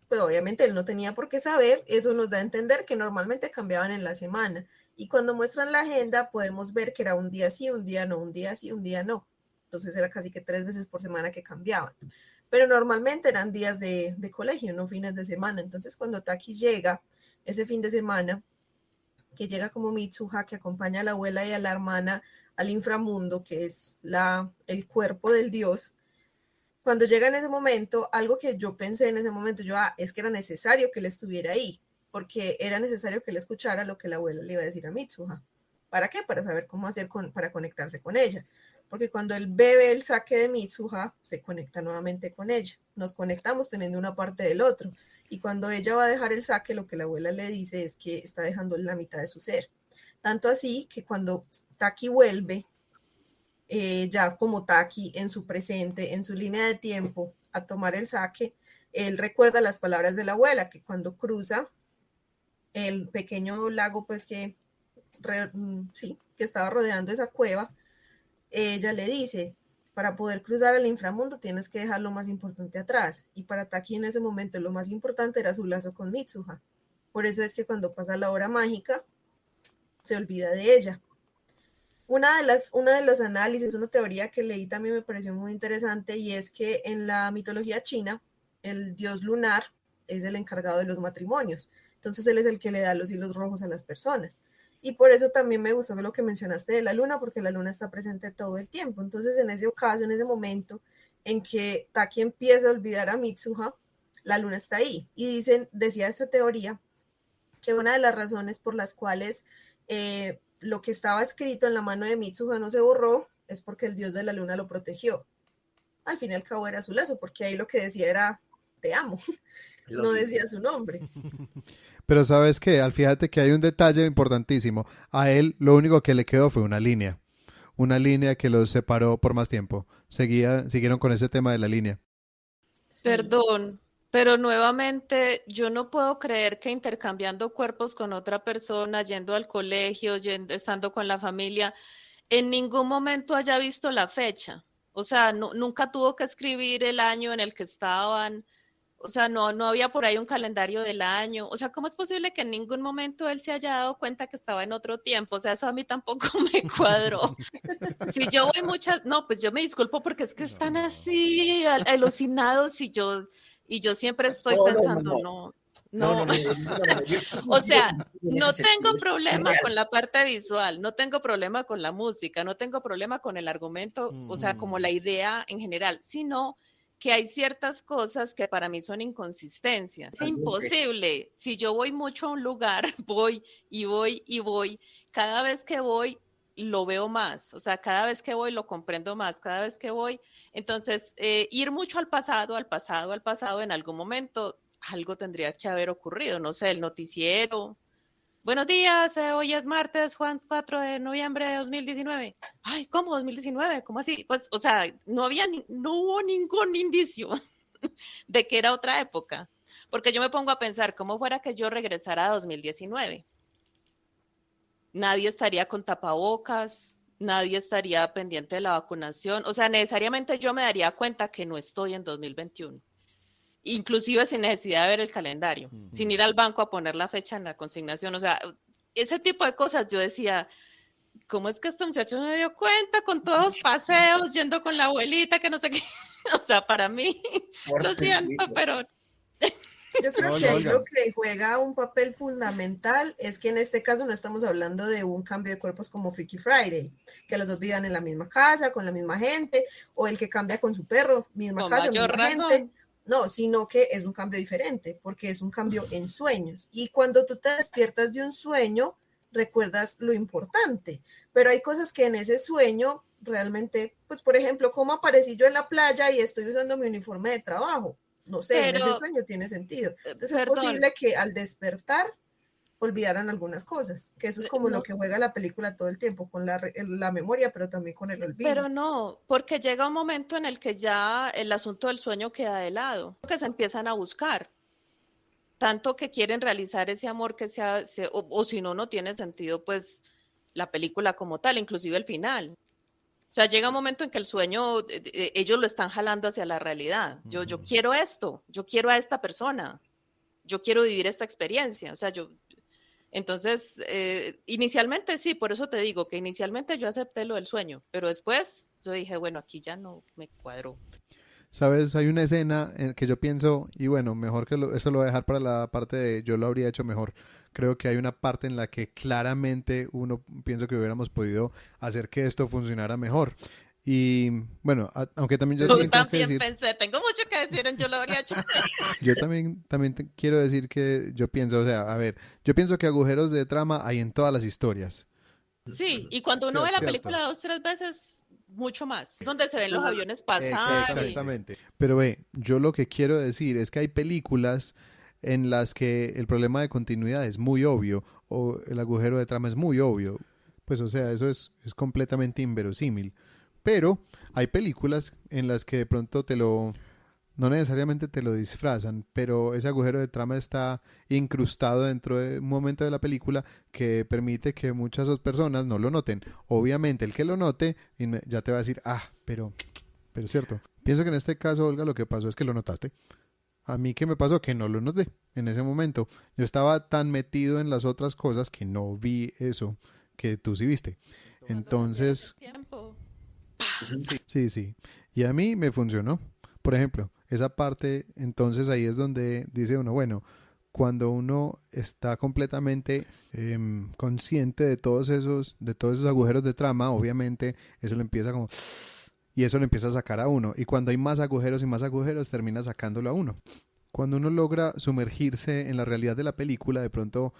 [SPEAKER 4] pues obviamente él no tenía por qué saber. Eso nos da a entender que normalmente cambiaban en la semana, y cuando muestran la agenda podemos ver que era un día sí, un día no, un día sí, un día no. Entonces era casi que 3 veces por semana que cambiaban, pero normalmente eran días de colegio, no fines de semana. Entonces cuando Taki llega ese fin de semana, que llega como Mitsuha, que acompaña a la abuela y a la hermana al inframundo, que es el cuerpo del dios. Cuando llega en ese momento, algo que yo pensé en ese momento, es que era necesario que él estuviera ahí, porque era necesario que él escuchara lo que la abuela le iba a decir a Mitsuha. ¿Para qué? Para saber cómo hacer para conectarse con ella. Porque cuando él bebe el sake de Mitsuha, se conecta nuevamente con ella. Nos conectamos teniendo una parte del otro. Y cuando ella va a dejar el sake, lo que la abuela le dice es que está dejando la mitad de su ser. Tanto así que cuando Taki vuelve, ya como Taki en su presente, en su línea de tiempo, a tomar el sake, él recuerda las palabras de la abuela, que cuando cruza el pequeño lago, pues que estaba rodeando esa cueva, ella le dice, para poder cruzar al inframundo tienes que dejar lo más importante atrás. Y para Taki en ese momento lo más importante era su lazo con Mitsuha. Por eso es que cuando pasa la hora mágica, se olvida de ella. Una de los análisis, una teoría que leí también me pareció muy interesante, y es que en la mitología china, el dios lunar es el encargado de los matrimonios. Entonces él es el que le da los hilos rojos a las personas. Y por eso también me gustó lo que mencionaste de la luna, porque la luna está presente todo el tiempo. Entonces en ese caso, en ese momento en que Taki empieza a olvidar a Mitsuha, la luna está ahí. Y decía esta teoría que una de las razones por las cuales lo que estaba escrito en la mano de Mitsuha no se borró es porque el dios de la luna lo protegió. Al fin y al cabo era su lazo, porque ahí lo que decía era te amo, no decía su nombre.
[SPEAKER 1] Pero sabes que, fíjate que hay un detalle importantísimo. A él lo único que le quedó fue una línea que los separó por más tiempo. Siguieron con ese tema de la línea.
[SPEAKER 5] Sí. Perdón, pero nuevamente yo no puedo creer que intercambiando cuerpos con otra persona, yendo al colegio, estando con la familia, en ningún momento haya visto la fecha. O sea, nunca tuvo que escribir el año en el que estaban. O sea, no había por ahí un calendario del año. O sea, ¿cómo es posible que en ningún momento él se haya dado cuenta que estaba en otro tiempo? O sea, eso a mí tampoco me cuadró. Si yo voy pues yo me disculpo porque es que están así alucinados y yo siempre estoy pensando, no. O sea, no tengo problema con la parte visual, no tengo problema con la música, no tengo problema con el argumento, o sea, como la idea en general, sino que hay ciertas cosas que para mí son inconsistencias. Es imposible. Si yo voy mucho a un lugar, voy y voy y voy, cada vez que voy lo veo más, o sea, cada vez que voy lo comprendo más, cada vez que voy. Entonces, ir mucho al pasado, en algún momento algo tendría que haber ocurrido, no sé, el noticiero. Buenos días, hoy es martes, Juan, 4 de noviembre de 2019. Ay, ¿cómo 2019? ¿Cómo así? Pues, o sea, no hubo ningún indicio de que era otra época. Porque yo me pongo a pensar, ¿cómo fuera que yo regresara a 2019? Nadie estaría con tapabocas, nadie estaría pendiente de la vacunación. O sea, necesariamente yo me daría cuenta que no estoy en 2021. Inclusive sin necesidad de ver el calendario, sin ir al banco a poner la fecha en la consignación. O sea, ese tipo de cosas yo decía, ¿cómo es que este muchacho no me dio cuenta con todos los paseos, yendo con la abuelita, que no sé qué? O sea, para mí, lo siento, pero...
[SPEAKER 4] Yo creo que ahí lo que juega un papel fundamental es que en este caso no estamos hablando de un cambio de cuerpos como Freaky Friday, que los dos vivan en la misma casa, con la misma gente, o el que cambia con su perro, misma casa, misma gente. No, sino que es un cambio diferente, porque es un cambio en sueños. Y cuando tú te despiertas de un sueño, recuerdas lo importante. Pero hay cosas que en ese sueño realmente, pues por ejemplo, ¿cómo aparecí yo en la playa y estoy usando mi uniforme de trabajo? No sé, pero, en ese sueño tiene sentido. Entonces es posible que al despertar olvidaran algunas cosas, que eso es como lo que juega la película todo el tiempo, con la memoria, pero también con el olvido.
[SPEAKER 5] Pero no, porque llega un momento en el que ya el asunto del sueño queda de lado, que se empiezan a buscar, tanto que quieren realizar ese amor que o si no, no tiene sentido, pues, la película como tal, inclusive el final. O sea, llega un momento en que el sueño, ellos lo están jalando hacia la realidad. Yo quiero esto, yo quiero a esta persona, yo quiero vivir esta experiencia, o sea, entonces, inicialmente sí, por eso te digo que inicialmente yo acepté lo del sueño, pero después yo dije, bueno, aquí ya no me cuadró.
[SPEAKER 1] ¿Sabes? Hay una escena en que yo pienso, y bueno, mejor que esto lo voy a dejar para la parte de yo lo habría hecho mejor. Creo que hay una parte en la que claramente uno pienso que hubiéramos podido hacer que esto funcionara mejor. Y bueno, aunque también yo
[SPEAKER 5] Yo
[SPEAKER 1] también tengo que
[SPEAKER 5] también
[SPEAKER 1] decir,
[SPEAKER 5] pensé, tengo mucho que decir en Yo lo habría hecho.
[SPEAKER 1] yo también quiero decir que yo pienso, o sea, a ver, yo pienso que agujeros de trama hay en todas las historias.
[SPEAKER 5] Sí, y cuando uno ve la película 2, 3 veces, mucho más. Donde se ven los aviones pasar.
[SPEAKER 1] Exactamente. Pero ve, yo lo que quiero decir es que hay películas en las que el problema de continuidad es muy obvio o el agujero de trama es muy obvio. Pues o sea, eso es completamente inverosímil. Pero hay películas en las que de pronto no necesariamente te lo disfrazan, pero ese agujero de trama está incrustado dentro de un momento de la película que permite que muchas personas no lo noten. Obviamente el que lo note ya te va a decir, pero es cierto. Pienso que en este caso, Olga, lo que pasó es que lo notaste. A mí, ¿qué me pasó? Que no lo noté en ese momento. Yo estaba tan metido en las otras cosas que no vi eso que tú sí viste. Entonces, sí. Y a mí me funcionó. Por ejemplo, esa parte, entonces ahí es donde dice uno, bueno, cuando uno está completamente consciente de todos esos agujeros de trama, obviamente eso lo empieza como... Y eso lo empieza a sacar a uno. Y cuando hay más agujeros y más agujeros, termina sacándolo a uno. Cuando uno logra sumergirse en la realidad de la película, de pronto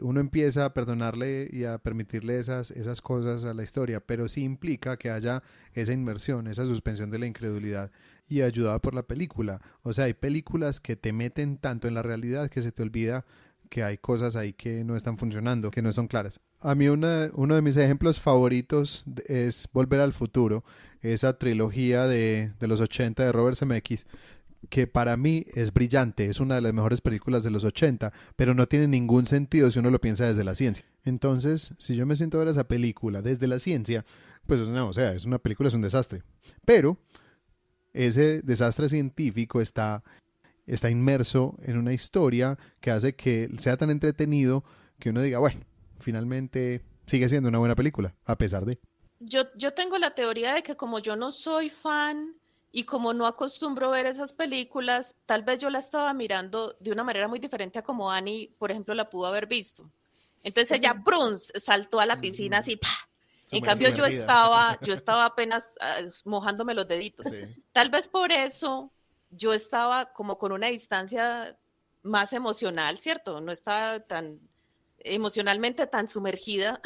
[SPEAKER 1] uno empieza a perdonarle y a permitirle esas cosas a la historia, pero sí implica que haya esa inmersión, esa suspensión de la incredulidad y ayudada por la película. O sea, hay películas que te meten tanto en la realidad que se te olvida que hay cosas ahí que no están funcionando, que no son claras. A mí uno de mis ejemplos favoritos es Volver al Futuro, esa trilogía de los 80 de Robert Zemeckis, que para mí es brillante, es una de las mejores películas de los 80, pero no tiene ningún sentido si uno lo piensa desde la ciencia. Entonces, si yo me siento a ver esa película desde la ciencia, pues no, o sea, es una película, es un desastre. Pero ese desastre científico está inmerso en una historia que hace que sea tan entretenido que uno diga, bueno, finalmente sigue siendo una buena película, a pesar de...
[SPEAKER 5] Yo tengo la teoría de que como yo no soy fan y como no acostumbro ver esas películas, tal vez yo la estaba mirando de una manera muy diferente a como Annie, por ejemplo, la pudo haber visto. Entonces ella saltó a la piscina así, ¡pah! En cambio yo estaba apenas mojándome los deditos. Sí. Tal vez por eso yo estaba como con una distancia más emocional, ¿cierto? No estaba tan emocionalmente tan sumergida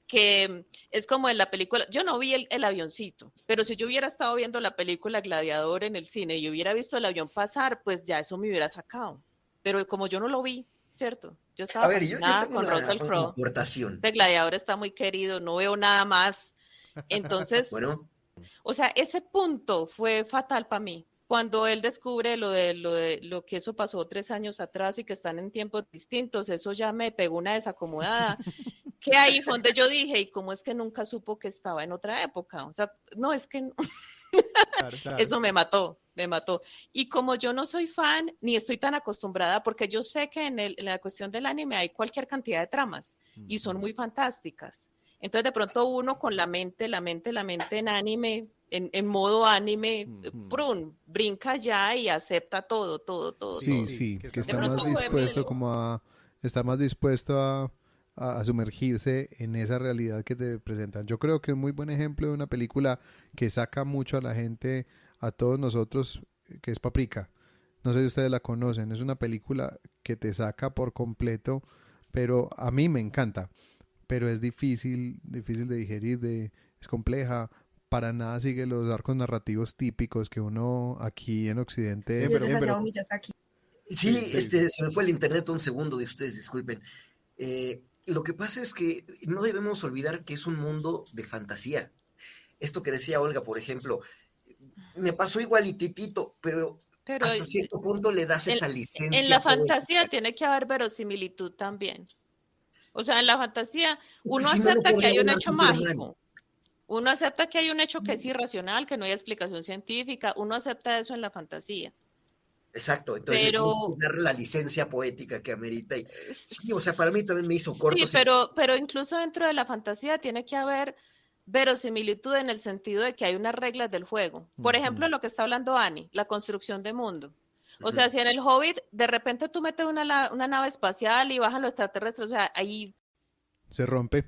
[SPEAKER 5] que es como en la película, yo no vi el avioncito, pero si yo hubiera estado viendo la película Gladiador en el cine y hubiera visto el avión pasar, pues ya eso me hubiera sacado. Pero como yo no lo vi, ¿cierto? Yo estaba fascinada con Russell Crowe. El Gladiador está muy querido, no veo nada más. Entonces, bueno, o sea, ese punto fue fatal para mí. Cuando él descubre lo que eso pasó 3 años atrás y que están en tiempos distintos, eso ya me pegó una desacomodada. Que ahí fue donde yo dije, ¿y cómo es que nunca supo que estaba en otra época? O sea, no, es que no. Claro. Eso me mató. Y como yo no soy fan, ni estoy tan acostumbrada, porque yo sé que en la cuestión del anime hay cualquier cantidad de tramas y son muy fantásticas. Entonces, de pronto uno con la mente en anime, en modo anime, brinca ya y acepta todo.
[SPEAKER 1] Sí, que está más dispuesto está más dispuesto a sumergirse en esa realidad que te presentan. Yo creo que es un muy buen ejemplo de una película que saca mucho a la gente, a todos nosotros, que es Paprika. No sé si ustedes la conocen, es una película que te saca por completo, pero a mí me encanta, pero es difícil de digerir, es compleja, para nada sigue los arcos narrativos típicos que uno aquí en Occidente...
[SPEAKER 2] Sí, se me fue el internet un segundo de ustedes, disculpen. Lo que pasa es que no debemos olvidar que es un mundo de fantasía. Esto que decía Olga, por ejemplo, me pasó igualititito, pero hasta cierto punto le das esa licencia.
[SPEAKER 5] En la fantasía tiene que haber verosimilitud también. O sea, en la fantasía uno acepta que hay un hecho mágico. Uno acepta que hay un hecho que es irracional, que no hay explicación científica. Uno acepta eso en la fantasía.
[SPEAKER 2] Exacto, entonces le tienes que dar la licencia poética que amerita. Sí, o sea, para mí también me hizo corto.
[SPEAKER 5] Sí, pero incluso dentro de la fantasía tiene que haber verosimilitud en el sentido de que hay unas reglas del juego. Por ejemplo, lo que está hablando Annie, la construcción de mundo. O sea, si en el Hobbit de repente tú metes una nave espacial y bajan los extraterrestres, o sea, ahí...
[SPEAKER 1] Se rompe.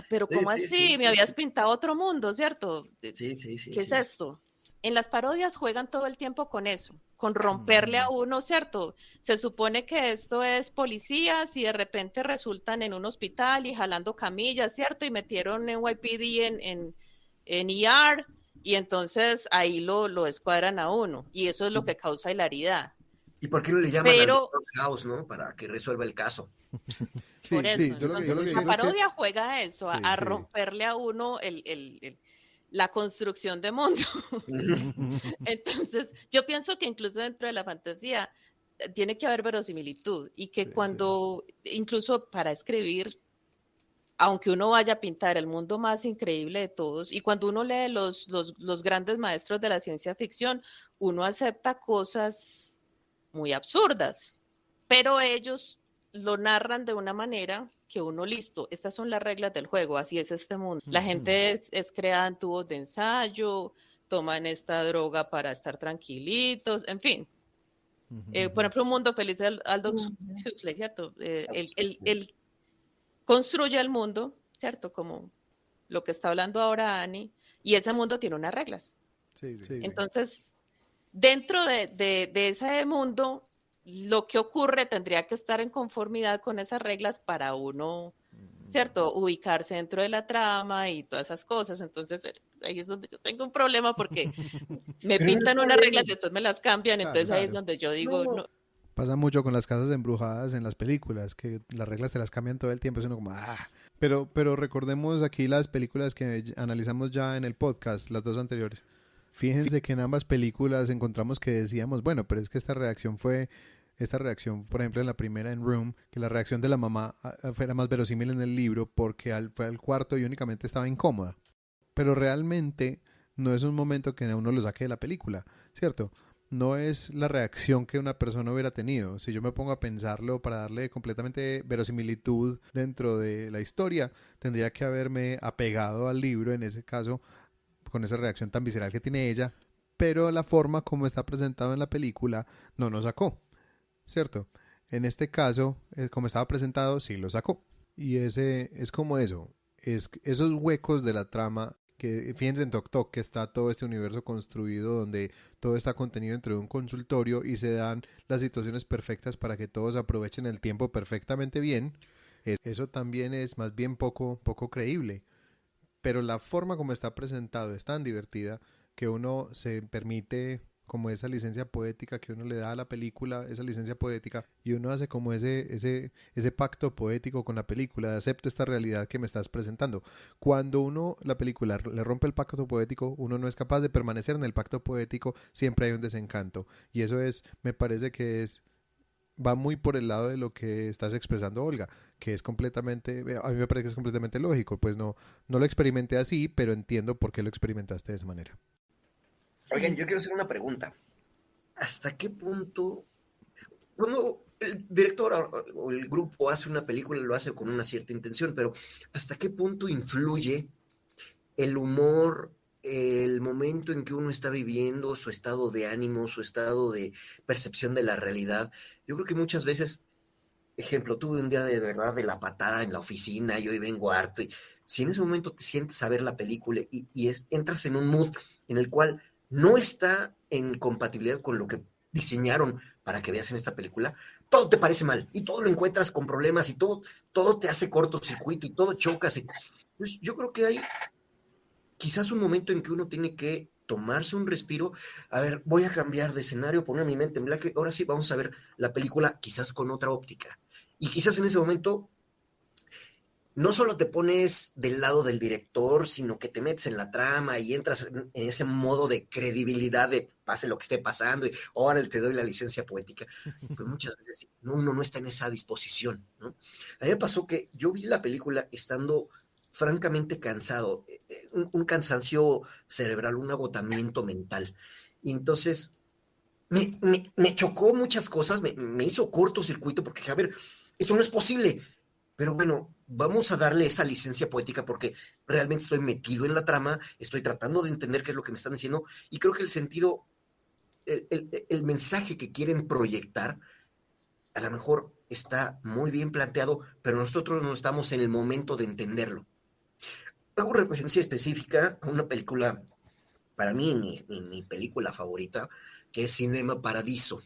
[SPEAKER 5] Pero ¿cómo así? Me habías pintado otro mundo, ¿cierto?
[SPEAKER 2] Sí.
[SPEAKER 5] ¿Qué es esto? En las parodias juegan todo el tiempo con eso, con romperle a uno, ¿cierto? Se supone que esto es policías y de repente resultan en un hospital y jalando camillas, ¿cierto? Y metieron NYPD en ER y entonces ahí lo escuadran a uno y eso es lo que causa hilaridad.
[SPEAKER 2] ¿Y por qué no le llaman al Dr. House, ¿no? Para que resuelva el caso.
[SPEAKER 5] Por eso, entonces la parodia juega a eso, a
[SPEAKER 1] sí.
[SPEAKER 5] romperle a uno la construcción de mundo. Entonces, yo pienso que incluso dentro de la fantasía tiene que haber verosimilitud y que incluso para escribir, aunque uno vaya a pintar el mundo más increíble de todos, y cuando uno lee los grandes maestros de la ciencia ficción, uno acepta cosas muy absurdas, pero ellos lo narran de una manera que uno, listo, estas son las reglas del juego, así es este mundo. La gente es creada en tubos de ensayo, toman esta droga para estar tranquilitos, en fin. Por ejemplo, Un Mundo Feliz de Aldous Huxley, ¿cierto? Él construye el mundo, ¿cierto? Como lo que está hablando ahora Annie, y ese mundo tiene unas reglas. Entonces, dentro de ese mundo, lo que ocurre tendría que estar en conformidad con esas reglas para uno, ¿cierto? Ubicarse dentro de la trama y todas esas cosas. Entonces, ahí es donde yo tengo un problema porque me pintan unas reglas y después me las cambian. Entonces, ahí es donde yo digo, no.
[SPEAKER 1] Pasa mucho con las casas embrujadas en las películas, que las reglas te las cambian todo el tiempo. Es uno como, Pero recordemos aquí las películas que analizamos ya en el podcast, las dos anteriores. Fíjense que en ambas películas encontramos que decíamos, bueno, pero es que esta reacción, por ejemplo, en la primera, en Room, que la reacción de la mamá era más verosímil en el libro porque fue al cuarto y únicamente estaba incómoda. Pero realmente no es un momento que uno lo saque de la película, ¿cierto? No es la reacción que una persona hubiera tenido. Si yo me pongo a pensarlo para darle completamente verosimilitud dentro de la historia, tendría que haberme apegado al libro, en ese caso, con esa reacción tan visceral que tiene ella, pero la forma como está presentado en la película no nos sacó, ¿cierto? En este caso, como estaba presentado, sí lo sacó. Y ese es como eso, esos huecos de la trama, que fíjense en Tok Tok, que está todo este universo construido donde todo está contenido dentro de un consultorio y se dan las situaciones perfectas para que todos aprovechen el tiempo perfectamente bien. Eso también es más bien poco creíble. Pero la forma como está presentado es tan divertida que uno se permite como esa licencia poética que uno le da a la película, esa licencia poética, y uno hace como ese pacto poético con la película, de acepto esta realidad que me estás presentando. Cuando la película le rompe el pacto poético, uno no es capaz de permanecer en el pacto poético, siempre hay un desencanto. Y eso me parece que va muy por el lado de lo que estás expresando, Olga, que es completamente, a mí me parece que es completamente lógico, pues no lo experimenté así, pero entiendo por qué lo experimentaste de esa manera.
[SPEAKER 2] Oigan, yo quiero hacer una pregunta. ¿Hasta qué punto, cuando el director o el grupo hace una película, lo hace con una cierta intención, pero hasta qué punto influye el humor, el momento en que uno está viviendo, su estado de ánimo, su estado de percepción de la realidad? Yo creo que muchas veces, ejemplo, tuve un día de verdad de la patada en la oficina y hoy vengo harto, y si en ese momento te sientes a ver la película y entras en un mood en el cual no está en compatibilidad con lo que diseñaron para que veas en esta película, todo te parece mal y todo lo encuentras con problemas y todo te hace cortocircuito y todo chocas. Pues yo creo que hay quizás un momento en que uno tiene que tomarse un respiro. A ver, voy a cambiar de escenario, poner mi mente en blanco, ahora sí vamos a ver la película quizás con otra óptica. Y quizás en ese momento no solo te pones del lado del director, sino que te metes en la trama y entras en ese modo de credibilidad de pase lo que esté pasando y ahora te doy la licencia poética. Pero muchas veces uno no está en esa disposición, ¿no? A mí me pasó que yo vi la película estando francamente cansado, un cansancio cerebral, un agotamiento mental. Y entonces me chocó muchas cosas, me hizo cortocircuito porque dije, a ver, esto no es posible. Pero bueno, vamos a darle esa licencia poética porque realmente estoy metido en la trama, estoy tratando de entender qué es lo que me están diciendo y creo que el sentido, el mensaje que quieren proyectar a lo mejor está muy bien planteado, pero nosotros no estamos en el momento de entenderlo. Hago referencia específica a una película, para mí, mi película favorita, que es Cinema Paradiso.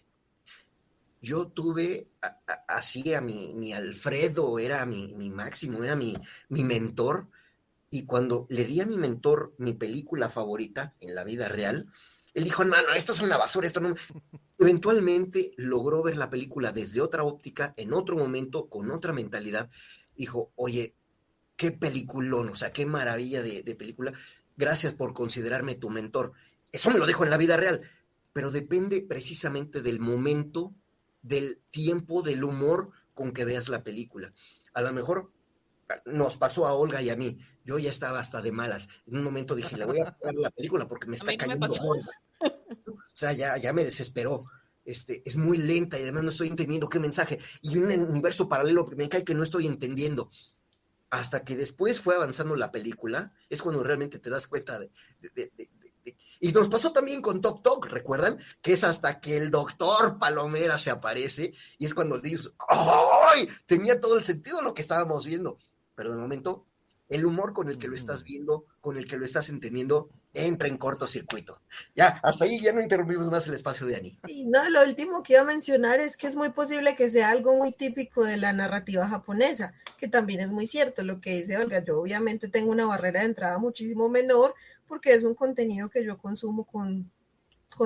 [SPEAKER 2] Yo tuve así a mi Alfredo, era mi máximo, era mi mentor, y cuando le di a mi mentor mi película favorita en la vida real, él dijo, no, no, esto es una basura, esto no... Eventualmente logró ver la película desde otra óptica, en otro momento, con otra mentalidad. Dijo, oye, qué peliculón, o sea, qué maravilla de película. Gracias por considerarme tu mentor. Eso me lo dejo en la vida real, pero depende precisamente del momento, del tiempo, del humor con que veas la película. A lo mejor nos pasó a Olga y a mí. Yo ya estaba hasta de malas. En un momento dije, le voy a poner la película porque me
[SPEAKER 5] A
[SPEAKER 2] está
[SPEAKER 5] mí no me
[SPEAKER 2] cayendo
[SPEAKER 5] pasó.
[SPEAKER 2] gorda. O sea, ya me desesperó. Es muy lenta y además no estoy entendiendo qué mensaje. Y un universo paralelo que me cae que no estoy entendiendo. Hasta que después fue avanzando la película, es cuando realmente te das cuenta y nos pasó también con Tok Tok, ¿recuerdan? Que es hasta que el doctor Palomera se aparece y es cuando dices, ¡ay! Tenía todo el sentido lo que estábamos viendo. Pero de momento, el humor con el que lo estás viendo, con el que lo estás entendiendo, entra en cortocircuito. Ya, hasta ahí ya no interrumpimos más el espacio de Ani.
[SPEAKER 4] Sí, no, lo último que iba a mencionar es que es muy posible que sea algo muy típico de la narrativa japonesa, que también es muy cierto lo que dice Olga. Yo obviamente tengo una barrera de entrada muchísimo menor porque es un contenido que yo consumo con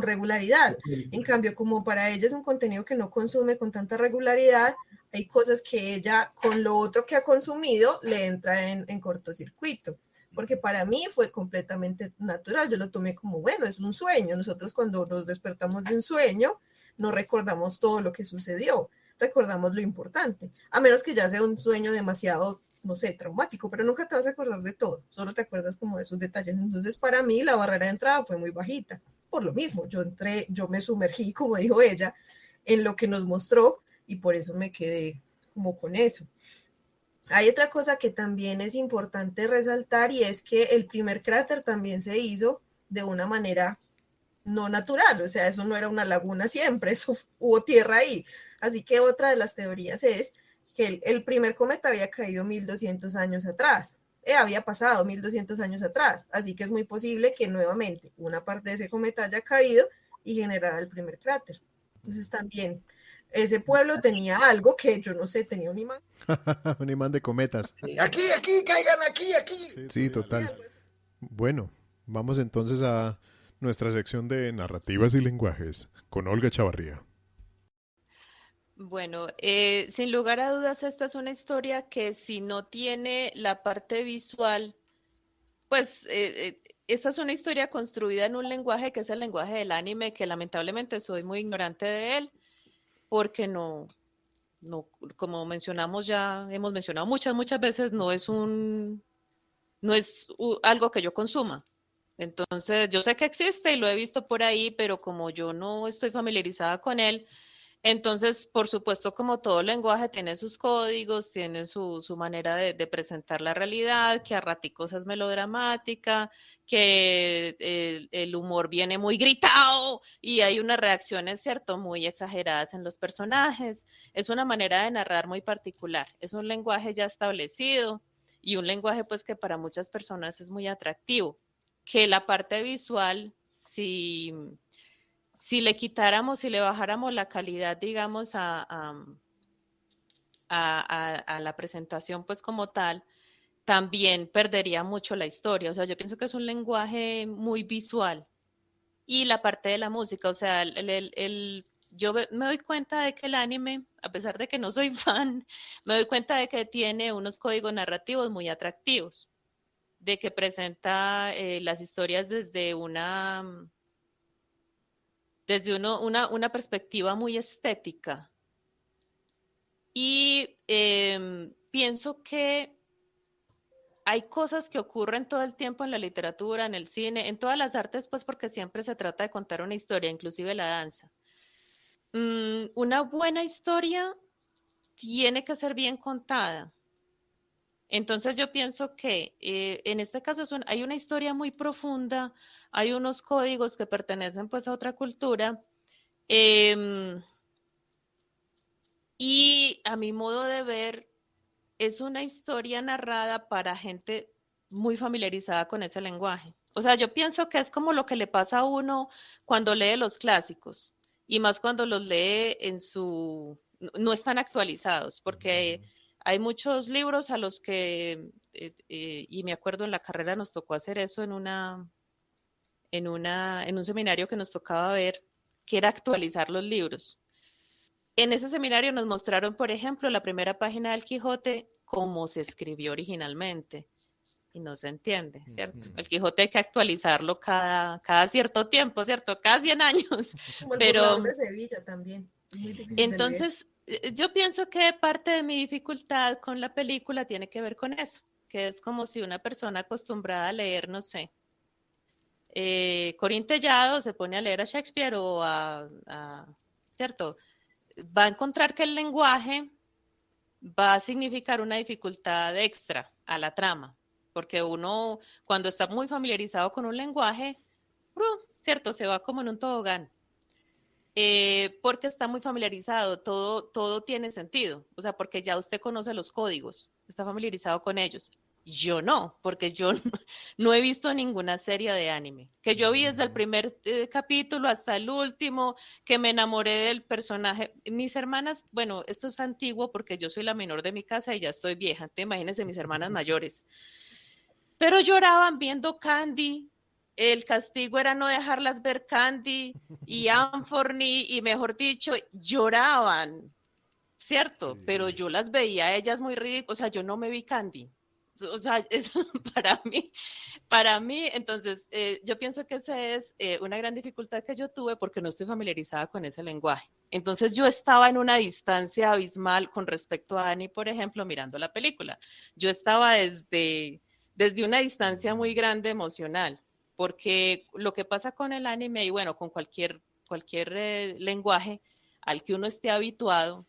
[SPEAKER 4] regularidad. En cambio, como para ella es un contenido que no consume con tanta regularidad, hay cosas que ella con lo otro que ha consumido le entra en cortocircuito. Porque para mí fue completamente natural, yo lo tomé como, bueno, es un sueño. Nosotros cuando nos despertamos de un sueño, no recordamos todo lo que sucedió, recordamos lo importante, a menos que ya sea un sueño demasiado, no sé, traumático, pero nunca te vas a acordar de todo, solo te acuerdas como de esos detalles. Entonces para mí la barrera de entrada fue muy bajita, por lo mismo, yo me sumergí, como dijo ella, en lo que nos mostró y por eso me quedé como con eso. Hay otra cosa que también es importante resaltar y es que el primer cráter también se hizo de una manera no natural, o sea, eso no era una laguna siempre, eso hubo tierra ahí. Así que otra de las teorías es que el primer cometa había caído 1200 años atrás, había pasado 1200 años atrás, así que es muy posible que nuevamente una parte de ese cometa haya caído y generara el primer cráter. Entonces también ese pueblo tenía algo que yo no sé, tenía un imán.
[SPEAKER 1] Un imán de cometas.
[SPEAKER 2] Aquí, caigan aquí.
[SPEAKER 1] Sí, total. Bueno, vamos entonces a nuestra sección de narrativas y lenguajes con Olga Chavarría.
[SPEAKER 5] Bueno, sin lugar a dudas, esta es una historia que si no tiene la parte visual, pues esta es una historia construida en un lenguaje que es el lenguaje del anime, que lamentablemente soy muy ignorante de él, porque no, como mencionamos ya, hemos mencionado muchas veces, no es algo que yo consuma. Entonces, yo sé que existe y lo he visto por ahí, pero como yo no estoy familiarizada con él, entonces, por supuesto, como todo lenguaje tiene sus códigos, tiene su manera de presentar la realidad, que a raticos es melodramática, que el humor viene muy gritado y hay unas reacciones, ¿cierto?, muy exageradas en los personajes. Es una manera de narrar muy particular, es un lenguaje ya establecido y un lenguaje pues que para muchas personas es muy atractivo. Que la parte visual, si le quitáramos, si le bajáramos la calidad, digamos, a la presentación, pues como tal, también perdería mucho la historia. O sea, yo pienso que es un lenguaje muy visual. Y la parte de la música, o sea, yo me doy cuenta de que el anime, a pesar de que no soy fan, me doy cuenta de que tiene unos códigos narrativos muy atractivos, de que presenta las historias desde una perspectiva muy estética. Y pienso que hay cosas que ocurren todo el tiempo en la literatura, en el cine, en todas las artes, pues porque siempre se trata de contar una historia, inclusive la danza. Una buena historia tiene que ser bien contada. Entonces yo pienso que en este caso hay una historia muy profunda, hay unos códigos que pertenecen pues a otra cultura, y a mi modo de ver es una historia narrada para gente muy familiarizada con ese lenguaje. O sea, yo pienso que es como lo que le pasa a uno cuando lee los clásicos y más cuando los lee no están actualizados, porque hay muchos libros a los que, y me acuerdo en la carrera nos tocó hacer eso en un seminario que nos tocaba ver, que era actualizar los libros. En ese seminario nos mostraron, por ejemplo, la primera página del Quijote, cómo se escribió originalmente. Y no se entiende, ¿cierto? El Quijote hay que actualizarlo cada cierto tiempo, ¿cierto? Cada 100 años.
[SPEAKER 4] Como el
[SPEAKER 5] Pero
[SPEAKER 4] Burlador de Sevilla también. Muy difícil de leer.
[SPEAKER 5] entonces, yo pienso que parte de mi dificultad con la película tiene que ver con eso, que es como si una persona acostumbrada a leer, no sé, Corín Tellado se pone a leer a Shakespeare ¿cierto? Va a encontrar que el lenguaje va a significar una dificultad extra a la trama, porque uno cuando está muy familiarizado con un lenguaje, ¿cierto? Se va como en un tobogán, porque está muy familiarizado, todo tiene sentido, o sea, porque ya usted conoce los códigos, está familiarizado con ellos. Yo no, porque yo no he visto ninguna serie de anime, que yo vi desde el primer capítulo hasta el último, que me enamoré del personaje. Mis hermanas, bueno, esto es antiguo porque yo soy la menor de mi casa y ya estoy vieja, te imagínense mis hermanas mayores, pero lloraban viendo Candy. El castigo era no dejarlas ver Candy y Anthony, y mejor dicho, lloraban, ¿cierto? Pero yo las veía a ellas muy ridículas, o sea, yo no me vi Candy. O sea, eso para mí, entonces, yo pienso que esa es una gran dificultad que yo tuve porque no estoy familiarizada con ese lenguaje. Entonces, yo estaba en una distancia abismal con respecto a Annie, por ejemplo, mirando la película. Yo estaba desde una distancia muy grande emocional, porque lo que pasa con el anime y bueno, con cualquier lenguaje al que uno esté habituado,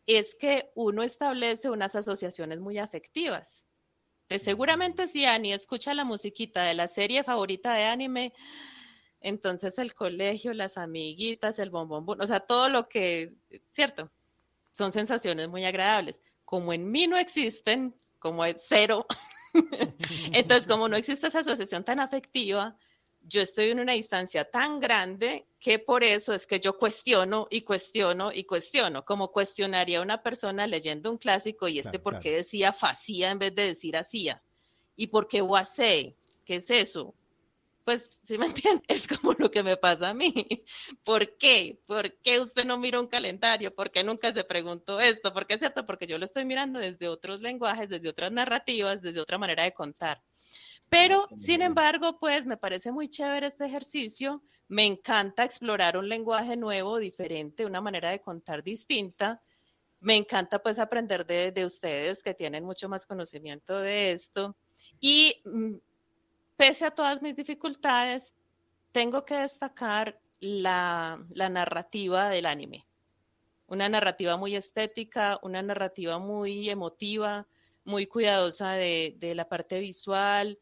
[SPEAKER 5] es que uno establece unas asociaciones muy afectivas. Seguramente si Annie escucha la musiquita de la serie favorita de anime, entonces el colegio, las amiguitas, el bombón, o sea, todo lo que, cierto, son sensaciones muy agradables. Como en mí no existen, como es cero, entonces como no existe esa asociación tan afectiva, yo estoy en una distancia tan grande que por eso es que yo cuestiono y cuestiono y cuestiono, como cuestionaría a una persona leyendo un clásico y
[SPEAKER 1] Claro,
[SPEAKER 5] por qué
[SPEAKER 1] claro.
[SPEAKER 5] decía facía en vez de decir hacía, y por qué wasé, ¿qué es eso? Pues, ¿sí me entiendes? Es como lo que me pasa a mí. ¿Por qué? ¿Por qué usted no mira un calendario? ¿Por qué nunca se preguntó esto? ¿Por qué es cierto? Porque yo lo estoy mirando desde otros lenguajes, desde otras narrativas, desde otra manera de contar. Pero, sin embargo, pues me parece muy chévere este ejercicio. Me encanta explorar un lenguaje nuevo, diferente, una manera de contar distinta. Me encanta pues aprender de ustedes que tienen mucho más conocimiento de esto. Y pese a todas mis dificultades, tengo que destacar la narrativa del anime. Una narrativa muy estética, una narrativa muy emotiva, muy cuidadosa de la parte visual,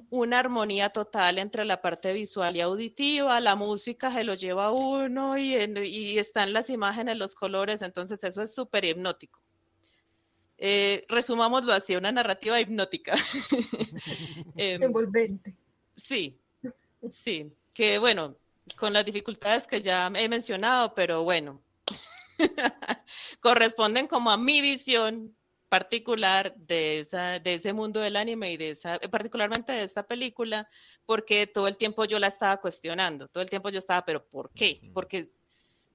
[SPEAKER 5] una armonía total entre la parte visual y auditiva, la música se lo lleva a uno y están las imágenes, los colores, entonces eso es súper hipnótico. Resumámoslo así, una narrativa hipnótica.
[SPEAKER 4] Envolvente.
[SPEAKER 5] Sí, sí, que bueno, con las dificultades que ya he mencionado, pero bueno, corresponden como a mi visión particular de ese mundo del anime y particularmente de esta película, porque todo el tiempo yo la estaba cuestionando, todo el tiempo yo estaba, pero ¿por qué? Porque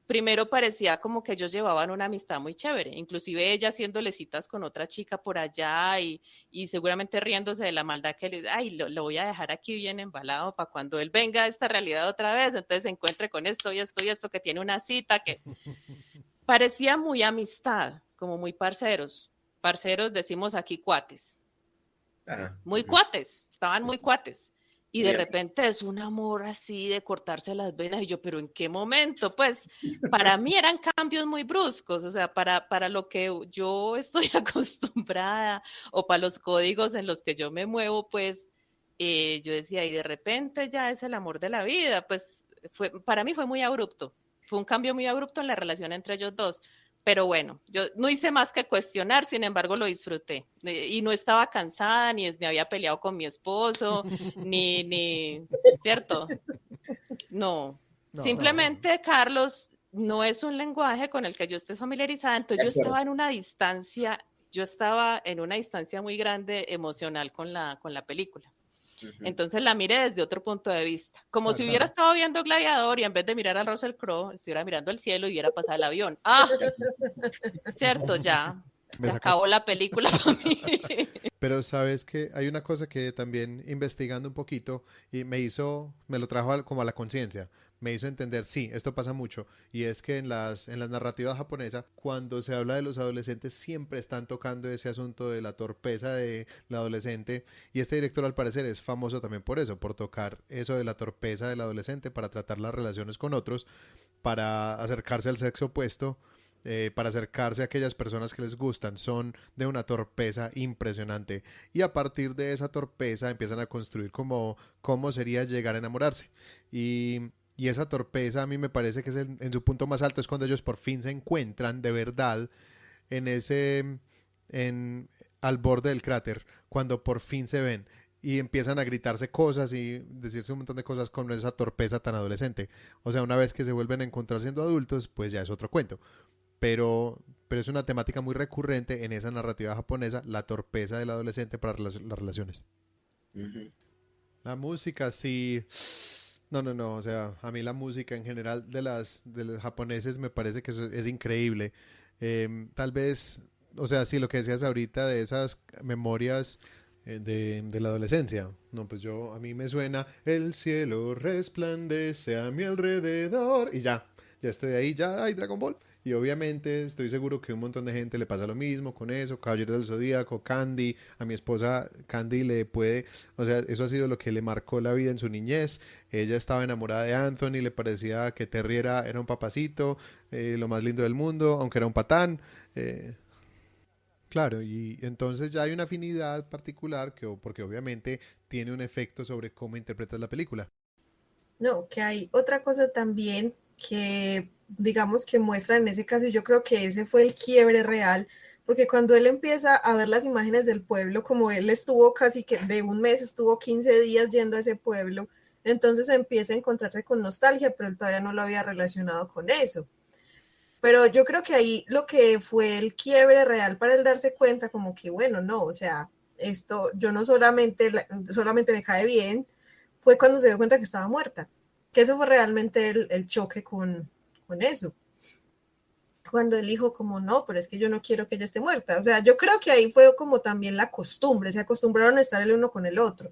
[SPEAKER 5] primero parecía como que ellos llevaban una amistad muy chévere, inclusive ella haciéndole citas con otra chica por allá y seguramente riéndose de la maldad que le, ay, lo voy a dejar aquí bien embalado para cuando él venga a esta realidad otra vez, entonces se encuentre con esto y esto y esto, que tiene una cita que parecía muy amistad, como muy parceros decimos aquí cuates, muy cuates, estaban muy cuates. Y de
[SPEAKER 2] Bien.
[SPEAKER 5] repente es un amor así de cortarse las venas y yo, pero ¿en qué momento? Pues para mí eran cambios muy bruscos, o sea, para lo que yo estoy acostumbrada o para los códigos en los que yo me muevo, pues yo decía, y de repente ya es el amor de la vida, pues para mí fue muy abrupto, fue un cambio muy abrupto en la relación entre ellos dos. Pero bueno, yo no hice más que cuestionar, sin embargo lo disfruté. Y no estaba cansada, ni me había peleado con mi esposo, ¿cierto? No.
[SPEAKER 1] No,
[SPEAKER 5] Simplemente, Carlos, no es un lenguaje con el que yo esté familiarizada, entonces yo estaba en una distancia muy grande emocional con la película. Entonces la miré desde otro punto de vista, como si hubiera estado viendo Gladiador y en vez de mirar al Russell Crowe, estuviera mirando el cielo y viera pasar el avión. Cierto, ya se acabó la película para mí.
[SPEAKER 1] Pero sabes que hay una cosa que también investigando un poquito y me lo trajo como a la conciencia, me hizo entender, sí, esto pasa mucho, y es que en las narrativas japonesas, cuando se habla de los adolescentes, siempre están tocando ese asunto de la torpeza de la adolescente, y este director al parecer es famoso también por eso, por tocar eso de la torpeza del adolescente para tratar las relaciones con otros, para acercarse al sexo opuesto, para acercarse a aquellas personas que les gustan, son de una torpeza impresionante, y a partir de esa torpeza empiezan a construir cómo sería llegar a enamorarse, y esa torpeza a mí me parece que es en su punto más alto, es cuando ellos por fin se encuentran de verdad en al borde del cráter, cuando por fin se ven y empiezan a gritarse cosas y decirse un montón de cosas con esa torpeza tan adolescente. O sea, una vez que se vuelven a encontrar siendo adultos, pues ya es otro cuento. Pero es una temática muy recurrente en esa narrativa japonesa, la torpeza del adolescente para las relaciones. La música, sí. No, o sea, a mí la música en general de los japoneses me parece que es increíble. Tal vez, o sea, sí, lo que decías ahorita de esas memorias de la adolescencia. No, pues a mí me suena el cielo resplandece a mi alrededor y ya estoy ahí, ya hay Dragon Ball. Y obviamente estoy seguro que un montón de gente le pasa lo mismo con eso, Caballero del Zodíaco, Candy, a mi esposa Candy o sea, eso ha sido lo que le marcó la vida en su niñez. Ella estaba enamorada de Anthony, le parecía que Terry era un papacito, lo más lindo del mundo, aunque era un patán. Claro, y entonces ya hay una afinidad particular porque obviamente tiene un efecto sobre cómo interpretas la película.
[SPEAKER 4] No, que hay otra cosa también que digamos que muestra en ese caso, y yo creo que ese fue el quiebre real, porque cuando él empieza a ver las imágenes del pueblo, como él estuvo casi que de un mes, estuvo 15 días yendo a ese pueblo, entonces empieza a encontrarse con nostalgia, pero él todavía no lo había relacionado con eso. Pero yo creo que ahí lo que fue el quiebre real para él darse cuenta, como que bueno, no, o sea, esto yo no solamente me cae bien, fue cuando se dio cuenta que estaba muerta, que eso fue realmente el choque con eso. Cuando él dijo como no, pero es que yo no quiero que ella esté muerta. O sea, yo creo que ahí fue como también la costumbre, se acostumbraron a estar el uno con el otro.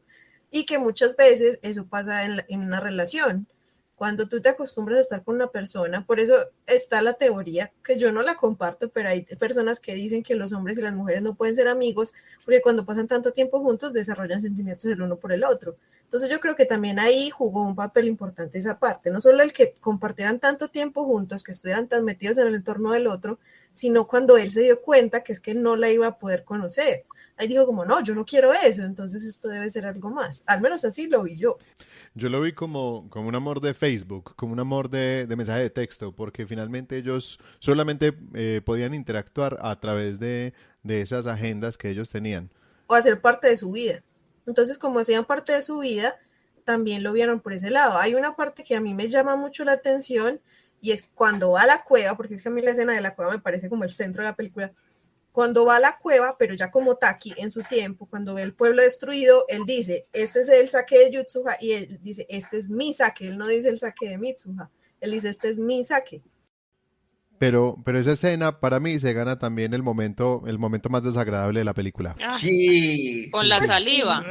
[SPEAKER 4] Y que muchas veces eso pasa en una relación. Cuando tú te acostumbras a estar con una persona, por eso está la teoría, que yo no la comparto, pero hay personas que dicen que los hombres y las mujeres no pueden ser amigos, porque cuando pasan tanto tiempo juntos desarrollan sentimientos el uno por el otro. Entonces yo creo que también ahí jugó un papel importante esa parte, no solo el que compartieran tanto tiempo juntos, que estuvieran tan metidos en el entorno del otro, sino cuando él se dio cuenta que es que no la iba a poder conocer. Ahí dijo como, no, yo no quiero eso, entonces esto debe ser algo más. Al menos así lo vi yo.
[SPEAKER 1] Yo lo vi como un amor de Facebook, como un amor de mensaje de texto, porque finalmente ellos solamente podían interactuar a través de esas agendas que ellos tenían.
[SPEAKER 4] O hacer parte de su vida. Entonces, como hacían parte de su vida, también lo vieron por ese lado. Hay una parte que a mí me llama mucho la atención y es cuando va a la cueva, porque es que a mí la escena de la cueva me parece como el centro de la película. Cuando va a la cueva, pero ya como Taki en su tiempo, cuando ve el pueblo destruido, él dice, este es el saque de Yutsuha, y él dice, este es mi saque. Él no dice el saque de Mitsuha, él dice, este es mi saque.
[SPEAKER 1] Pero esa escena para mí se gana también el momento más desagradable de la película.
[SPEAKER 2] Sí.
[SPEAKER 5] Con la saliva.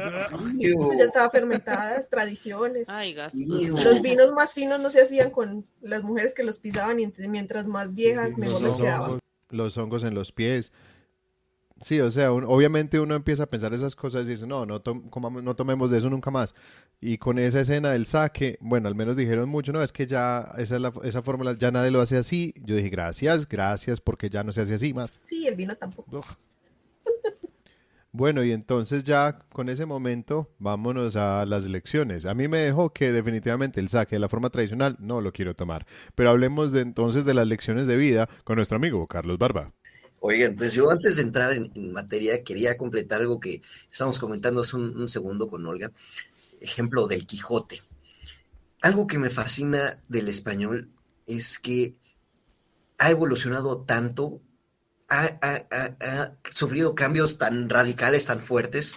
[SPEAKER 4] Ya estaba fermentada, tradiciones.
[SPEAKER 5] Ay, gas.
[SPEAKER 4] Los vinos más finos no se hacían con las mujeres que los pisaban y mientras más viejas, mejor les quedaba.
[SPEAKER 1] Los hongos en los pies. Sí, o sea, obviamente uno empieza a pensar esas cosas y dice, no, no tomemos de eso nunca más. Y con esa escena del saque, bueno, al menos dijeron mucho, no, es que ya esa fórmula ya nadie lo hace así. Yo dije, gracias, gracias, porque ya no se hace así más.
[SPEAKER 4] Sí, el vino tampoco.
[SPEAKER 1] Ugh. Bueno, y entonces ya con ese momento vámonos a las lecciones. A mí me dejó que definitivamente el saque de la forma tradicional no lo quiero tomar. Pero hablemos de entonces de las lecciones de vida con nuestro amigo Carlos Barba.
[SPEAKER 2] Oigan, pues yo antes de entrar en materia quería completar algo que estábamos comentando hace un segundo con Olga, ejemplo del Quijote. Algo que me fascina del español es que ha evolucionado tanto, ha sufrido cambios tan radicales, tan fuertes,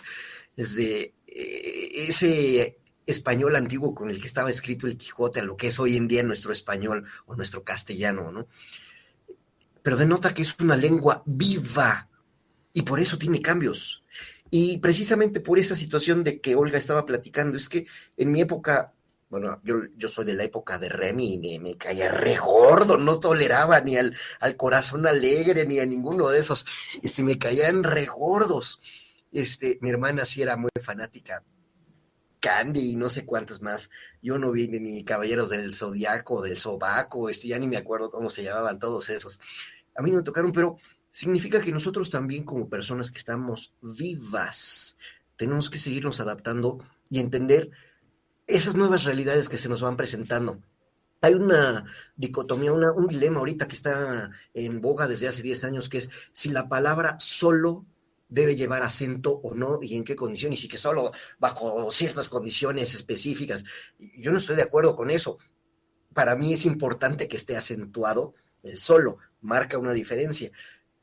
[SPEAKER 2] desde ese español antiguo con el que estaba escrito el Quijote a lo que es hoy en día nuestro español o nuestro castellano, ¿no? Pero denota que es una lengua viva y por eso tiene cambios. Y precisamente por esa situación de que Olga estaba platicando, es que en mi época, bueno, yo soy de la época de Remy y me caía re gordo, no toleraba ni al corazón alegre ni a ninguno de esos, me caían re gordos. Mi hermana sí era muy fanática, Candy y no sé cuántas más. Yo no vi ni Caballeros del Zodiaco, del Sobaco, ya ni me acuerdo cómo se llamaban todos esos. A mí no me tocaron, pero significa que nosotros también como personas que estamos vivas, tenemos que seguirnos adaptando y entender esas nuevas realidades que se nos van presentando. Hay una dicotomía, un dilema ahorita que está en boga desde hace 10 años, que es si la palabra solo debe llevar acento o no y en qué condiciones, y que solo bajo ciertas condiciones específicas. Yo no estoy de acuerdo con eso. Para mí es importante que esté acentuado el solo, marca una diferencia,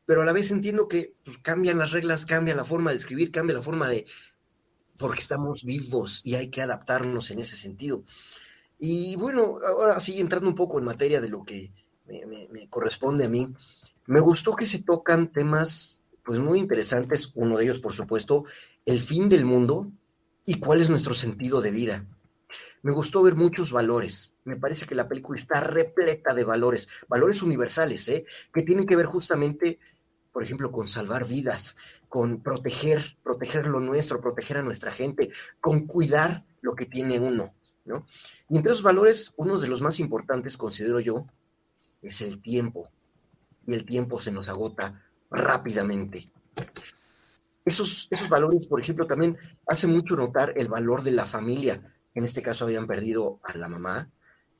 [SPEAKER 2] pero a la vez entiendo que pues, cambian las reglas, cambia la forma de escribir, cambia la forma de, porque estamos vivos y hay que adaptarnos en ese sentido. Y bueno, ahora sí, entrando un poco en materia de lo que me corresponde a mí, me gustó que se tocan temas pues muy interesantes, uno de ellos, por supuesto, el fin del mundo y cuál es nuestro sentido de vida. Me gustó ver muchos valores. Me parece que la película está repleta de valores, valores universales, ¿eh? Que tienen que ver justamente, por ejemplo, con salvar vidas, con proteger lo nuestro, proteger a nuestra gente, con cuidar lo que tiene uno, ¿no? Y entre esos valores, uno de los más importantes, considero yo, es el tiempo. Y el tiempo se nos agota rápidamente. Esos valores, por ejemplo, también hace mucho notar el valor de la familia. En este caso habían perdido a la mamá,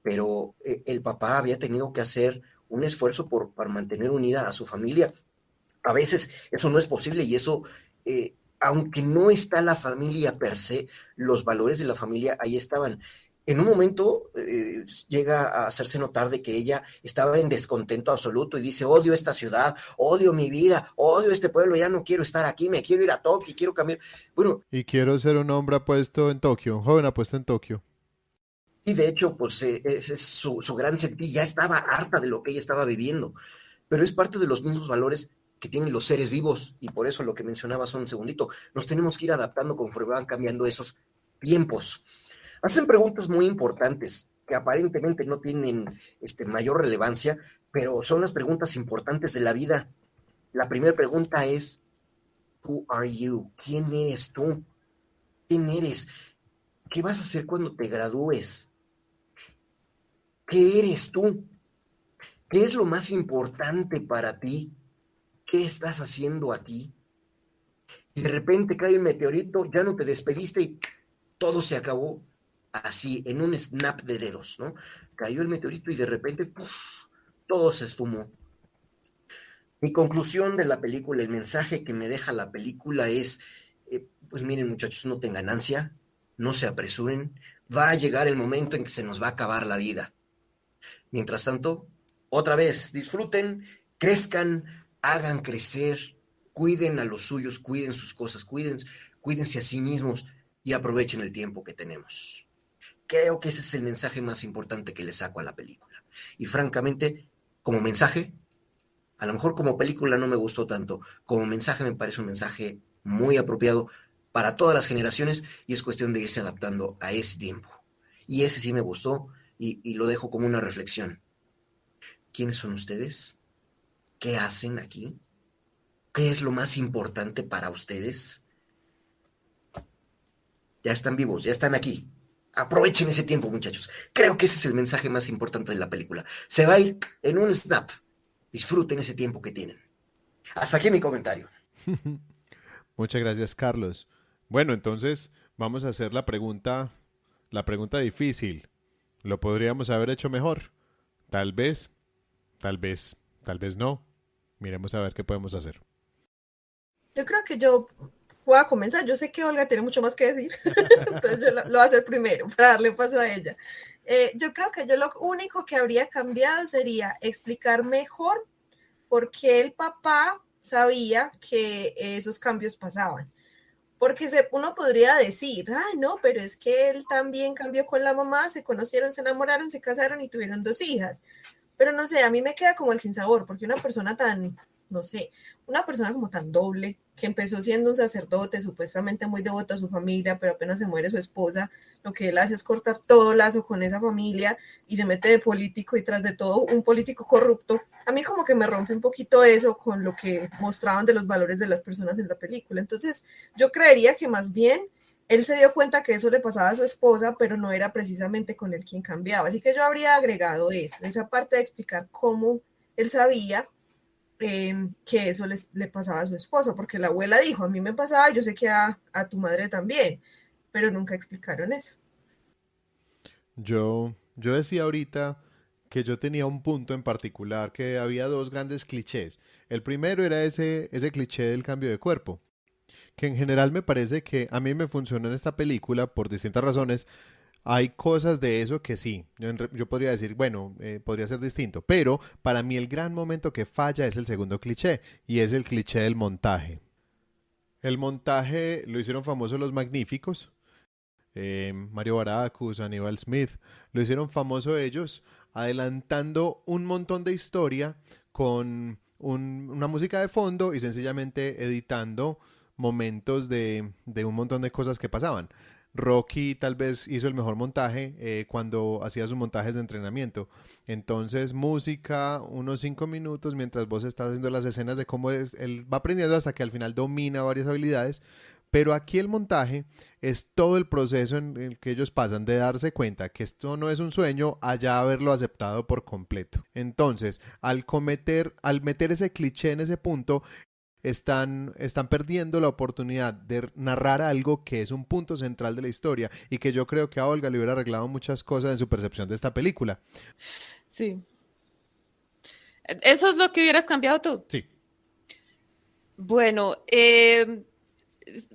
[SPEAKER 2] pero el papá había tenido que hacer un esfuerzo por mantener unida a su familia. A veces eso no es posible y eso, aunque no está la familia per se, los valores de la familia ahí estaban. En un momento llega a hacerse notar de que ella estaba en descontento absoluto y dice, odio esta ciudad, odio mi vida, odio este pueblo, ya no quiero estar aquí, me quiero ir a Tokio, quiero cambiar. Bueno,
[SPEAKER 1] Y quiero ser un hombre apuesto en Tokio, un joven apuesto en Tokio.
[SPEAKER 2] y de hecho, pues ese es su gran sentir, ya estaba harta de lo que ella estaba viviendo, pero es parte de los mismos valores que tienen los seres vivos, y por eso lo que mencionabas un segundito, nos tenemos que ir adaptando conforme van cambiando esos tiempos. Hacen preguntas muy importantes que aparentemente no tienen mayor relevancia, pero son las preguntas importantes de la vida. La primera pregunta es, ¿Who are you? ¿Quién eres tú? ¿Quién eres? ¿Qué vas a hacer cuando te gradúes? ¿Qué eres tú? ¿Qué es lo más importante para ti? ¿Qué estás haciendo aquí? Y de repente cae un meteorito, ya no te despediste y todo se acabó así, en un snap de dedos, ¿no? Cayó el meteorito y de repente ¡puf! Todo se esfumó. Mi conclusión de la película, el mensaje que me deja la película es, pues miren muchachos, no tengan ansia, no se apresuren, va a llegar el momento en que se nos va a acabar la vida. Mientras tanto, otra vez, disfruten, crezcan, hagan crecer, cuiden a los suyos, cuiden sus cosas, cuídense a sí mismos y aprovechen el tiempo que tenemos. Creo que ese es el mensaje más importante que le saco a la película. Y francamente, como mensaje, a lo mejor como película no me gustó tanto, como mensaje me parece un mensaje muy apropiado para todas las generaciones y es cuestión de irse adaptando a ese tiempo. Y ese sí me gustó y lo dejo como una reflexión. ¿Quiénes son ustedes? ¿Qué hacen aquí? qué es lo más importante para ustedes? Ya están vivos, ya están aquí. Aprovechen ese tiempo, muchachos. Creo que ese es el mensaje más importante de la película. Se va a ir en un snap. Disfruten ese tiempo que tienen. Hasta aquí mi comentario.
[SPEAKER 1] Muchas gracias, Carlos. Bueno, entonces vamos a hacer la pregunta difícil. ¿Lo podríamos haber hecho mejor? Tal vez, tal vez no. Miremos a ver qué podemos hacer.
[SPEAKER 4] Yo creo que yo voy a comenzar. Yo sé que Olga tiene mucho más que decir, entonces yo lo voy a hacer primero para darle paso a ella. Yo creo que yo lo único que habría cambiado sería explicar mejor por qué el papá sabía que esos cambios pasaban. Porque uno podría decir, ay, no, pero es que él también cambió con la mamá, se conocieron, se enamoraron, se casaron y tuvieron 2 hijas. Pero no sé, a mí me queda como el sinsabor, porque una persona tan, no sé, una persona como tan doble, que empezó siendo un sacerdote, supuestamente muy devoto a su familia, pero apenas se muere su esposa, lo que él hace es cortar todo lazo con esa familia y se mete de político y tras de todo un político corrupto. A mí como que me rompe un poquito eso con lo que mostraban de los valores de las personas en la película. Entonces yo creería que más bien él se dio cuenta que eso le pasaba a su esposa, pero no era precisamente con él quien cambiaba. Así que yo habría agregado eso, esa parte de explicar cómo él sabía que eso le pasaba a su esposa, porque la abuela dijo, a mí me pasaba, yo sé que a tu madre también, pero nunca explicaron eso.
[SPEAKER 1] Yo decía ahorita que yo tenía un punto en particular, que había 2 grandes clichés. El primero era ese cliché del cambio de cuerpo, que en general me parece que a mí me funcionó en esta película por distintas razones. Hay cosas de eso que sí, yo podría decir, bueno, podría ser distinto, pero para mí el gran momento que falla es el segundo cliché, y es el cliché del montaje. El montaje lo hicieron famoso los Magníficos, Mario Baracus, Aníbal Smith, lo hicieron famoso ellos, adelantando un montón de historia con una música de fondo y sencillamente editando momentos de un montón de cosas que pasaban. Rocky tal vez hizo el mejor montaje cuando hacía sus montajes de entrenamiento. Entonces, música, unos 5 minutos mientras vos estás haciendo las escenas de cómo él va aprendiendo hasta que al final domina varias habilidades. Pero aquí el montaje es todo el proceso en el que ellos pasan de darse cuenta que esto no es un sueño a ya haberlo aceptado por completo. Entonces, al meter ese cliché en ese punto, están perdiendo la oportunidad de narrar algo que es un punto central de la historia y que yo creo que a Olga le hubiera arreglado muchas cosas en su percepción de esta película.
[SPEAKER 5] Sí. ¿Eso es lo que hubieras cambiado tú?
[SPEAKER 1] Sí.
[SPEAKER 5] Bueno,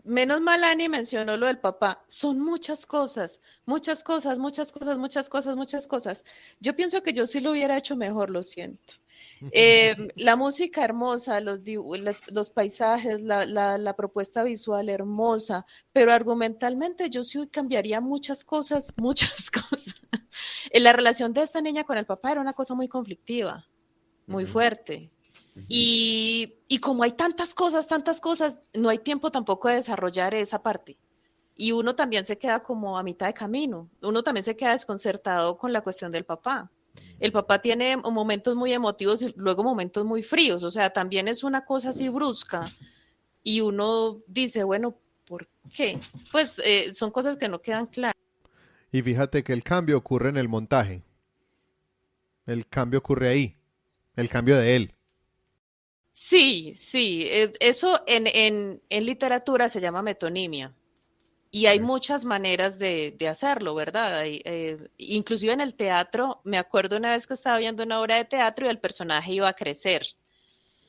[SPEAKER 5] menos mal Ani mencionó lo del papá. Son muchas cosas, muchas cosas, muchas cosas, muchas cosas, muchas cosas. Yo pienso que yo sí lo hubiera hecho mejor, lo siento. La música hermosa, los paisajes, la propuesta visual hermosa, pero argumentalmente yo sí cambiaría muchas cosas, muchas cosas. La relación de esta niña con el papá era una cosa muy conflictiva, muy fuerte. Y como hay tantas cosas, no hay tiempo tampoco de desarrollar esa parte. Y uno también se queda como a mitad de camino. Uno también se queda desconcertado con la cuestión del papá. El papá tiene momentos muy emotivos y luego momentos muy fríos. O sea, también es una cosa así brusca. Y uno dice, bueno, ¿por qué? Pues son cosas que no quedan claras.
[SPEAKER 1] Y fíjate que el cambio ocurre en el montaje. El cambio ocurre ahí. El cambio de él.
[SPEAKER 5] Sí, eso en literatura se llama metonimia y hay muchas maneras de hacerlo, ¿verdad? Inclusive en el teatro, me acuerdo una vez que estaba viendo una obra de teatro y el personaje iba a crecer.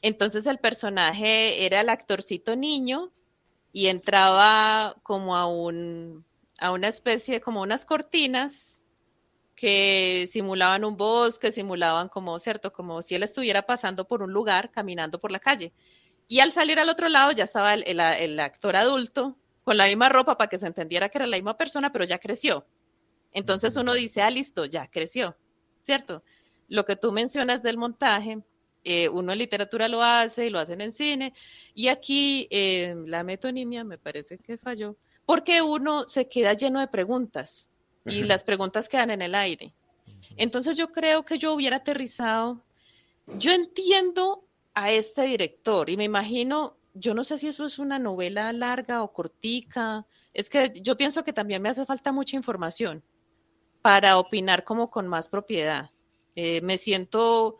[SPEAKER 5] Entonces el personaje era el actorcito niño y entraba como a una especie, como unas cortinas que simulaban un bosque, simulaban como, ¿cierto? Como si él estuviera pasando por un lugar, caminando por la calle. Y al salir al otro lado ya estaba el actor adulto con la misma ropa para que se entendiera que era la misma persona, pero ya creció. Entonces uno dice, listo, ya creció, ¿cierto? Lo que tú mencionas del montaje, uno en literatura lo hace y lo hacen en cine. Y aquí la metonimia me parece que falló, porque uno se queda lleno de preguntas. Y las preguntas quedan en el aire. Entonces yo creo que yo hubiera aterrizado. Yo entiendo a este director y me imagino, yo no sé si eso es una novela larga o cortica, es que yo pienso que también me hace falta mucha información para opinar como con más propiedad. Me siento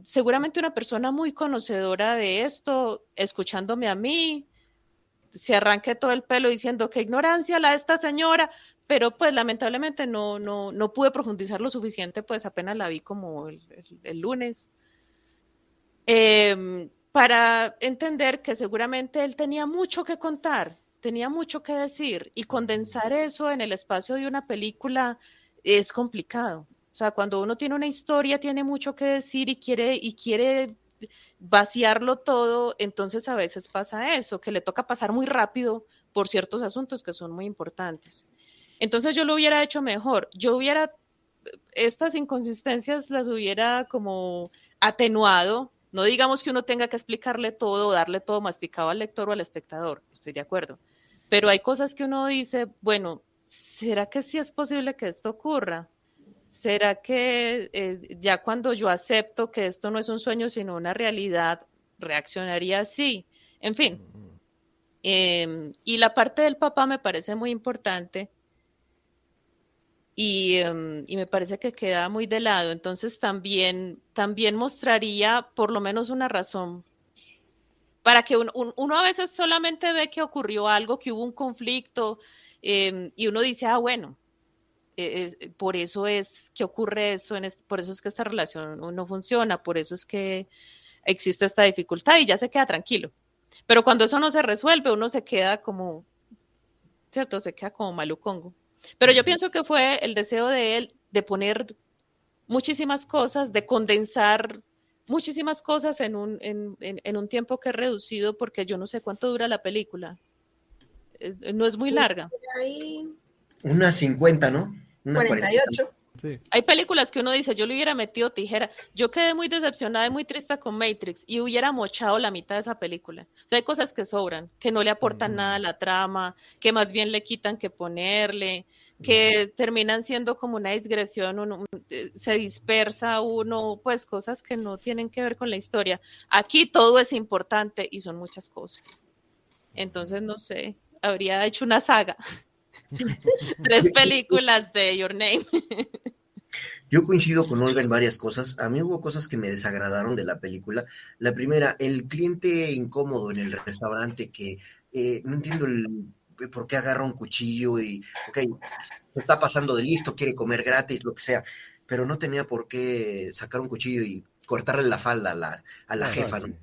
[SPEAKER 5] seguramente una persona muy conocedora de esto, escuchándome a mí, se arranque todo el pelo diciendo qué ignorancia la de esta señora, pero pues lamentablemente no pude profundizar lo suficiente, pues apenas la vi como el lunes, para entender que seguramente él tenía mucho que contar, tenía mucho que decir, y condensar eso en el espacio de una película es complicado. O sea, cuando uno tiene una historia, tiene mucho que decir y quiere vaciarlo todo, entonces a veces pasa eso, que le toca pasar muy rápido por ciertos asuntos que son muy importantes. Entonces yo lo hubiera hecho mejor, estas inconsistencias las hubiera como atenuado, no digamos que uno tenga que explicarle todo o darle todo masticado al lector o al espectador, estoy de acuerdo, pero hay cosas que uno dice, bueno, ¿será que sí es posible que esto ocurra? ¿Será que ya cuando yo acepto que esto no es un sueño sino una realidad, reaccionaría así? En fin, y la parte del papá me parece muy importante y me parece que queda muy de lado. Entonces también mostraría por lo menos una razón para que uno a veces solamente ve que ocurrió algo, que hubo un conflicto y uno dice, ah, bueno, por eso es que ocurre eso, por eso es que esta relación no funciona, por eso es que existe esta dificultad y ya se queda tranquilo. Pero cuando eso no se resuelve, uno se queda como, ¿cierto? Se queda como malucongo. Pero yo pienso que fue el deseo de él de poner muchísimas cosas, de condensar muchísimas cosas en un tiempo que es reducido, porque yo no sé cuánto dura la película. No es muy larga.
[SPEAKER 4] Ahí,
[SPEAKER 2] Unas 50, ¿no? Una
[SPEAKER 4] 48.
[SPEAKER 1] Sí.
[SPEAKER 5] Hay películas que uno dice, yo le hubiera metido tijera. Yo quedé muy decepcionada y muy triste con Matrix y hubiera mochado la mitad de esa película. O sea, hay cosas que sobran, que no le aportan nada a la trama, que más bien le quitan que ponerle, que terminan siendo como una digresión, se dispersa uno, pues cosas que no tienen que ver con la historia. Aquí todo es importante y son muchas cosas. Entonces, no sé, habría hecho una saga. 3 películas de Your Name.
[SPEAKER 2] Yo coincido con Olga en varias cosas. A mí hubo cosas que me desagradaron de la película. La primera, el cliente incómodo en el restaurante que no entiendo por qué agarra un cuchillo y, ok, se está pasando de listo, quiere comer gratis, lo que sea, pero no tenía por qué sacar un cuchillo y cortarle la falda a la jefa, ¿no?
[SPEAKER 1] Sí.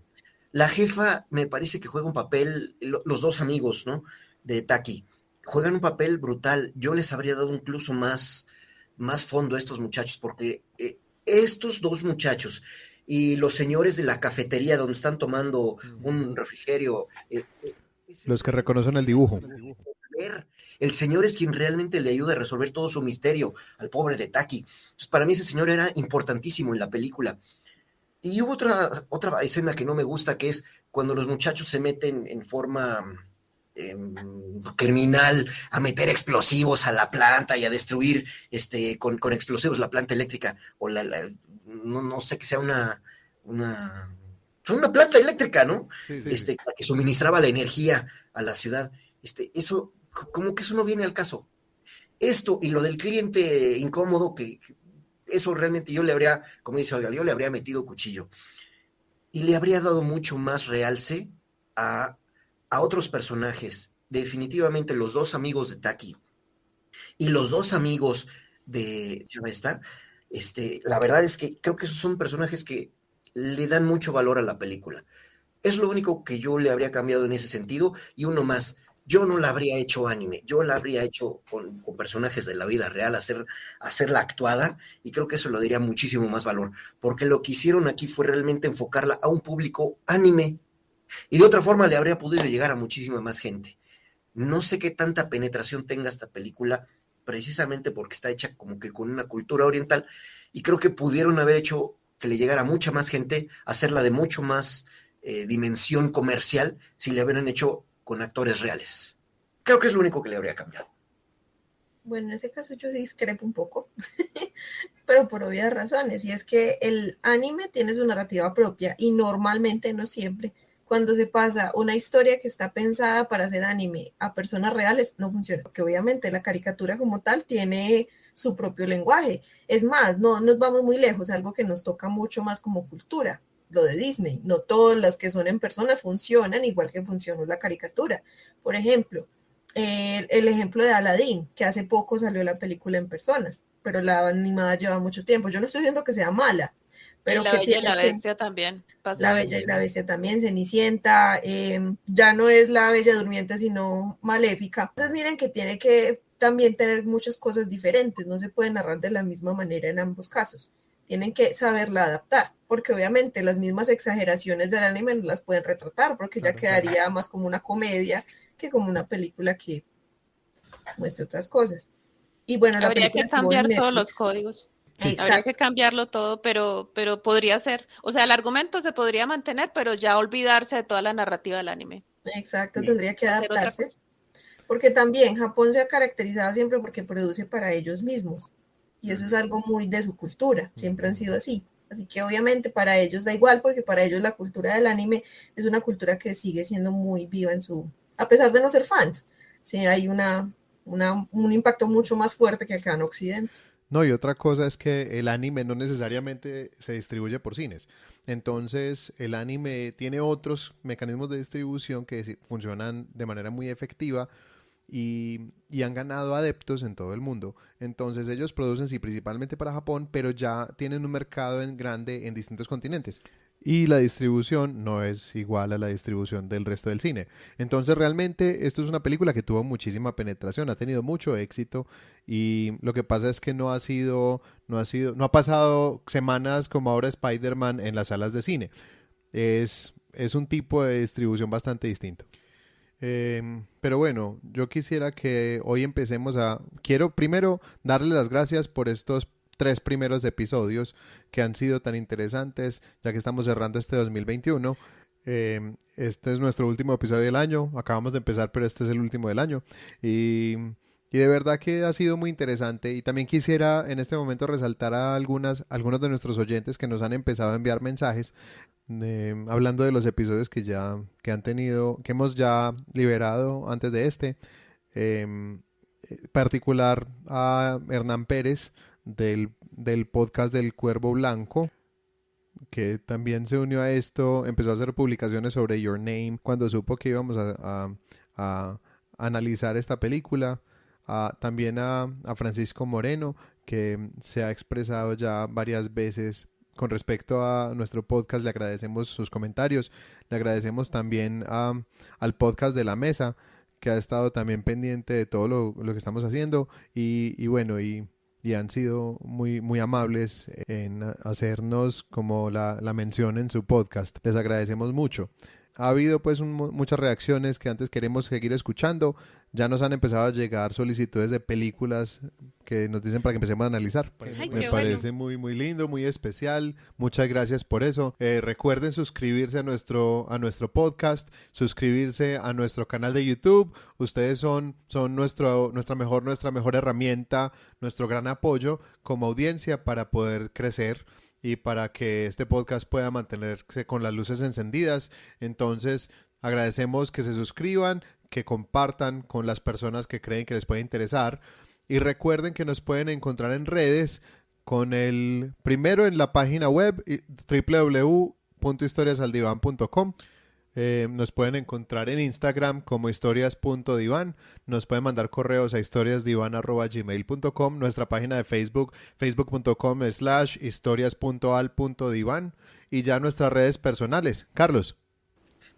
[SPEAKER 2] La jefa me parece que juega un papel, los dos amigos, ¿no? De Taki, juegan un papel brutal. Yo les habría dado incluso más fondo a estos muchachos, porque estos dos muchachos y los señores de la cafetería donde están tomando un refrigerio,
[SPEAKER 1] Los que reconocen el dibujo.
[SPEAKER 2] el señor es quien realmente le ayuda a resolver todo su misterio al pobre de Taki. Entonces, para mí ese señor era importantísimo en la película. Y hubo otra escena que no me gusta, que es cuando los muchachos se meten en forma criminal a meter explosivos a la planta y a destruir con explosivos la planta eléctrica o no sé que sea una planta eléctrica, ¿no?
[SPEAKER 1] Sí.
[SPEAKER 2] La que suministraba la energía a la ciudad. Eso, como que eso no viene al caso. Esto y lo del cliente incómodo, que eso realmente yo le habría, como dice Olga, yo le habría metido cuchillo y le habría dado mucho más realce a otros personajes. Definitivamente los dos amigos de Taki y los dos amigos de esta, la verdad es que creo que esos son personajes que le dan mucho valor a la película. Es lo único que yo le habría cambiado en ese sentido. Y uno más, yo no la habría hecho anime, yo la habría hecho con personajes de la vida real, hacerla actuada, y creo que eso le daría muchísimo más valor, porque lo que hicieron aquí fue realmente enfocarla a un público anime, y de otra forma le habría podido llegar a muchísima más gente. No sé qué tanta penetración tenga esta película, precisamente porque está hecha como que con una cultura oriental, y creo que pudieron haber hecho que le llegara a mucha más gente, hacerla de mucho más dimensión comercial, si le hubieran hecho con actores reales. Creo que es lo único que le habría cambiado.
[SPEAKER 4] Bueno, en ese caso yo sí discrepo un poco, pero por obvias razones, y es que el anime tiene su narrativa propia y normalmente, no siempre, cuando se pasa una historia que está pensada para hacer anime a personas reales, no funciona, porque obviamente la caricatura como tal tiene su propio lenguaje. Es más, no nos vamos muy lejos, algo que nos toca mucho más como cultura, lo de Disney. No todas las que son en personas funcionan igual que funcionó la caricatura. Por ejemplo, el ejemplo de Aladdin, que hace poco salió la película en personas, pero la animada lleva mucho tiempo. Yo no estoy diciendo que sea mala,
[SPEAKER 5] Y
[SPEAKER 4] pero
[SPEAKER 5] La
[SPEAKER 4] que
[SPEAKER 5] Bella y
[SPEAKER 4] tiene
[SPEAKER 5] la
[SPEAKER 4] que...
[SPEAKER 5] Bestia también pasó
[SPEAKER 4] La Bella
[SPEAKER 5] eso.
[SPEAKER 4] y la Bestia también, Cenicienta, ya no es la Bella Durmiente, sino Maléfica. Entonces miren que tiene que también tener muchas cosas diferentes, no se puede narrar de la misma manera en ambos casos. Tienen que saberla adaptar, porque obviamente las mismas exageraciones del anime no las pueden retratar, porque ya
[SPEAKER 1] Claro, claro.
[SPEAKER 4] quedaría más como una comedia que como una película que muestre otras cosas. Y bueno, la
[SPEAKER 5] Habría
[SPEAKER 4] película
[SPEAKER 5] que
[SPEAKER 4] estuvo en
[SPEAKER 5] cambiar todos los
[SPEAKER 4] Netflix.
[SPEAKER 5] códigos.
[SPEAKER 1] Sí,
[SPEAKER 5] Habría que
[SPEAKER 4] Exacto,
[SPEAKER 5] cambiarlo todo, pero podría ser. O sea, el argumento se podría mantener, pero ya olvidarse de toda la narrativa del anime.
[SPEAKER 4] exacto,
[SPEAKER 3] Sí.
[SPEAKER 4] tendría que
[SPEAKER 5] Hacer otra
[SPEAKER 4] adaptarse.
[SPEAKER 5] cosa.
[SPEAKER 4] Porque también Japón se ha caracterizado siempre porque produce para ellos mismos. Y eso es algo muy de su cultura, siempre han sido así. Así que obviamente para ellos da igual porque para ellos la cultura del anime es una cultura que sigue siendo muy viva en su... A pesar de no ser fans, sí hay un impacto mucho más fuerte que acá en Occidente.
[SPEAKER 1] No, y otra cosa es que el anime no necesariamente se distribuye por cines. Entonces, el anime tiene otros mecanismos de distribución que funcionan de manera muy efectiva y han ganado adeptos en todo el mundo. Entonces, ellos producen, sí, principalmente para Japón, pero ya tienen un mercado grande en distintos continentes. Y la distribución no es igual a la distribución del resto del cine. Entonces realmente esto es una película que tuvo muchísima penetración, ha tenido mucho éxito y lo que pasa es que no ha pasado semanas como ahora Spider-Man en las salas de cine. Es un tipo de distribución bastante distinto. Pero bueno, yo quisiera que hoy quiero primero darle las gracias por estos 3 primeros episodios que han sido tan interesantes, ya que estamos cerrando este 2021. Este es nuestro último episodio del año. Acabamos de empezar, pero este es el último del año. Y de verdad que ha sido muy interesante. Y también quisiera en este momento resaltar a algunos de nuestros oyentes que nos han empezado a enviar mensajes hablando de los episodios que han tenido, que hemos ya liberado antes de este. Particular a Hernán Pérez del podcast del Cuervo Blanco, que también se unió a esto, empezó a hacer publicaciones sobre Your Name cuando supo que íbamos a analizar esta película. También a Francisco Moreno, que se ha expresado ya varias veces con respecto a nuestro podcast. Le agradecemos sus comentarios. Le agradecemos también al podcast de La Mesa, que ha estado también pendiente de todo lo que estamos haciendo. Y bueno, y han sido muy, muy amables en hacernos como la mención en su podcast. Les agradecemos mucho. Ha habido pues muchas reacciones que antes queremos seguir escuchando. Ya nos han empezado a llegar solicitudes de películas que nos dicen para que empecemos a analizar.
[SPEAKER 5] Ay,
[SPEAKER 1] Me
[SPEAKER 5] qué
[SPEAKER 1] parece
[SPEAKER 5] bueno.
[SPEAKER 1] muy, muy lindo, muy especial. Muchas gracias por eso. Recuerden suscribirse a nuestro podcast, suscribirse a nuestro canal de YouTube. Ustedes son nuestra mejor herramienta, nuestro gran apoyo como audiencia para poder crecer y para que este podcast pueda mantenerse con las luces encendidas. Entonces, agradecemos que se suscriban, que compartan con las personas que creen que les puede interesar. Y recuerden que nos pueden encontrar en redes primero en la página web www.historiasaldivan.com. Nos pueden encontrar en Instagram como historias.divan. Nos pueden mandar correos a historiasdivan@gmail.com. Nuestra página de Facebook, facebook.com/historias.al.divan. Y ya nuestras redes personales. Carlos.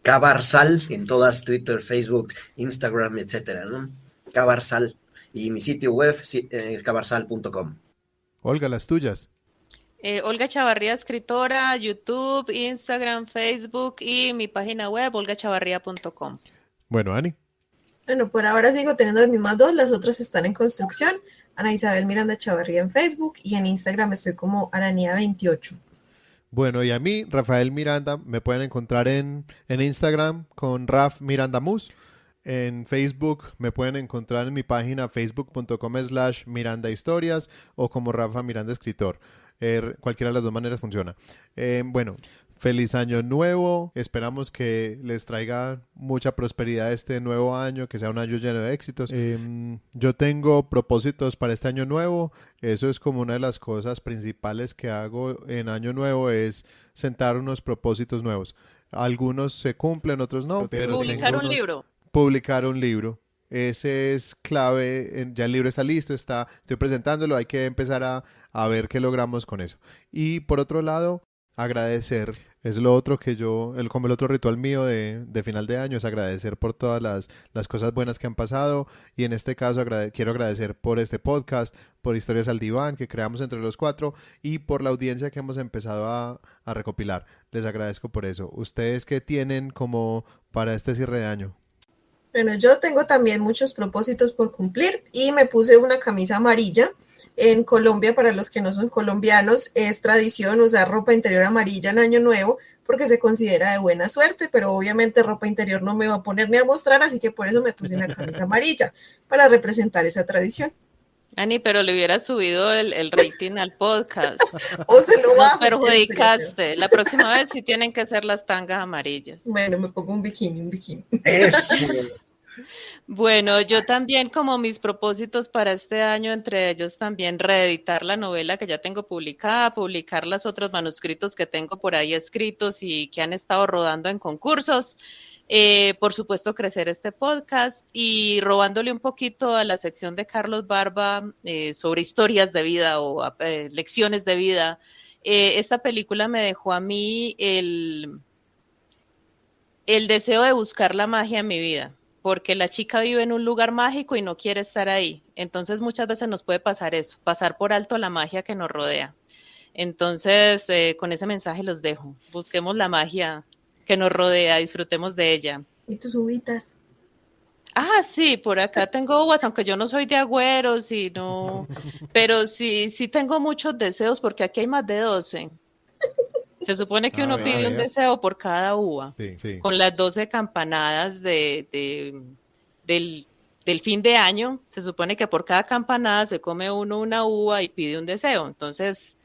[SPEAKER 2] Cabarsal en todas, Twitter, Facebook, Instagram, etcétera, ¿no? Cabarsal. Y mi sitio web, cabarsal.com.
[SPEAKER 1] Olga, las tuyas.
[SPEAKER 5] Olga Chavarría, escritora, YouTube, Instagram, Facebook y mi página web, olgachavarría.com.
[SPEAKER 1] Bueno, Ani.
[SPEAKER 4] Bueno, por ahora sigo teniendo las mismas dos, las otras están en construcción. Ana Isabel Miranda Chavarría en Facebook y en Instagram estoy como Aranía28.
[SPEAKER 1] Bueno, y a mí, Rafael Miranda, me pueden encontrar en Instagram con Raf Miranda Mus. En Facebook me pueden encontrar en mi página facebook.com/Miranda Historias o como Rafa Miranda Escritor. Cualquiera de las dos maneras funciona. Bueno, feliz año nuevo. Esperamos que les traiga mucha prosperidad este nuevo año, que sea un año lleno de éxitos. Yo tengo propósitos para este año nuevo. Eso es como una de las cosas principales que hago en año nuevo, es sentar unos propósitos nuevos. Algunos se cumplen, otros no. Pero
[SPEAKER 5] Publicar
[SPEAKER 1] tengo
[SPEAKER 5] un
[SPEAKER 1] unos-
[SPEAKER 5] libro.
[SPEAKER 1] Publicar un libro. Ese es clave. Ya el libro está listo, estoy presentándolo. Hay que empezar a ver qué logramos con eso. Y por otro lado, agradecer. Es lo otro que como el otro ritual mío de final de año, es agradecer por todas las cosas buenas que han pasado. Y en este caso quiero agradecer por este podcast, por Historias al Diván que creamos entre los 4 y por la audiencia que hemos empezado a recopilar. Les agradezco por eso. ¿Ustedes qué tienen como para este cierre de año?
[SPEAKER 4] Bueno, yo tengo también muchos propósitos por cumplir y me puse una camisa amarilla. En Colombia, para los que no son colombianos, es tradición usar ropa interior amarilla en Año Nuevo porque se considera de buena suerte, pero obviamente ropa interior no me va a poner ni a mostrar, así que por eso me puse una camisa amarilla, para representar esa tradición.
[SPEAKER 5] Ani, pero le hubiera subido el rating al podcast.
[SPEAKER 4] O se lo
[SPEAKER 5] Nos
[SPEAKER 4] bajo.
[SPEAKER 5] perjudicaste. La próxima vez sí tienen que ser las tangas amarillas.
[SPEAKER 4] Bueno, me pongo un bikini.
[SPEAKER 2] Eso.
[SPEAKER 5] Bueno, yo también como mis propósitos para este año, entre ellos también reeditar la novela que ya tengo publicada, publicar los otros manuscritos que tengo por ahí escritos y que han estado rodando en concursos. Por supuesto, crecer este podcast y robándole un poquito a la sección de Carlos Barba sobre historias de vida o lecciones de vida. Esta película me dejó a mí el deseo de buscar la magia en mi vida, porque la chica vive en un lugar mágico y no quiere estar ahí. Entonces muchas veces nos puede pasar eso, pasar por alto la magia que nos rodea. Entonces, con ese mensaje los dejo. Busquemos la magia que nos rodea, disfrutemos de ella.
[SPEAKER 4] ¿Y tus uvitas?
[SPEAKER 5] Ah, sí, por acá tengo uvas, aunque yo no soy de agüeros y no, pero sí tengo muchos deseos porque aquí hay más de 12. Se supone que uno pide un deseo por cada uva,
[SPEAKER 1] Sí.
[SPEAKER 5] con las 12 campanadas del fin de año. Se supone que por cada campanada se come uno una uva y pide un deseo. Entonces,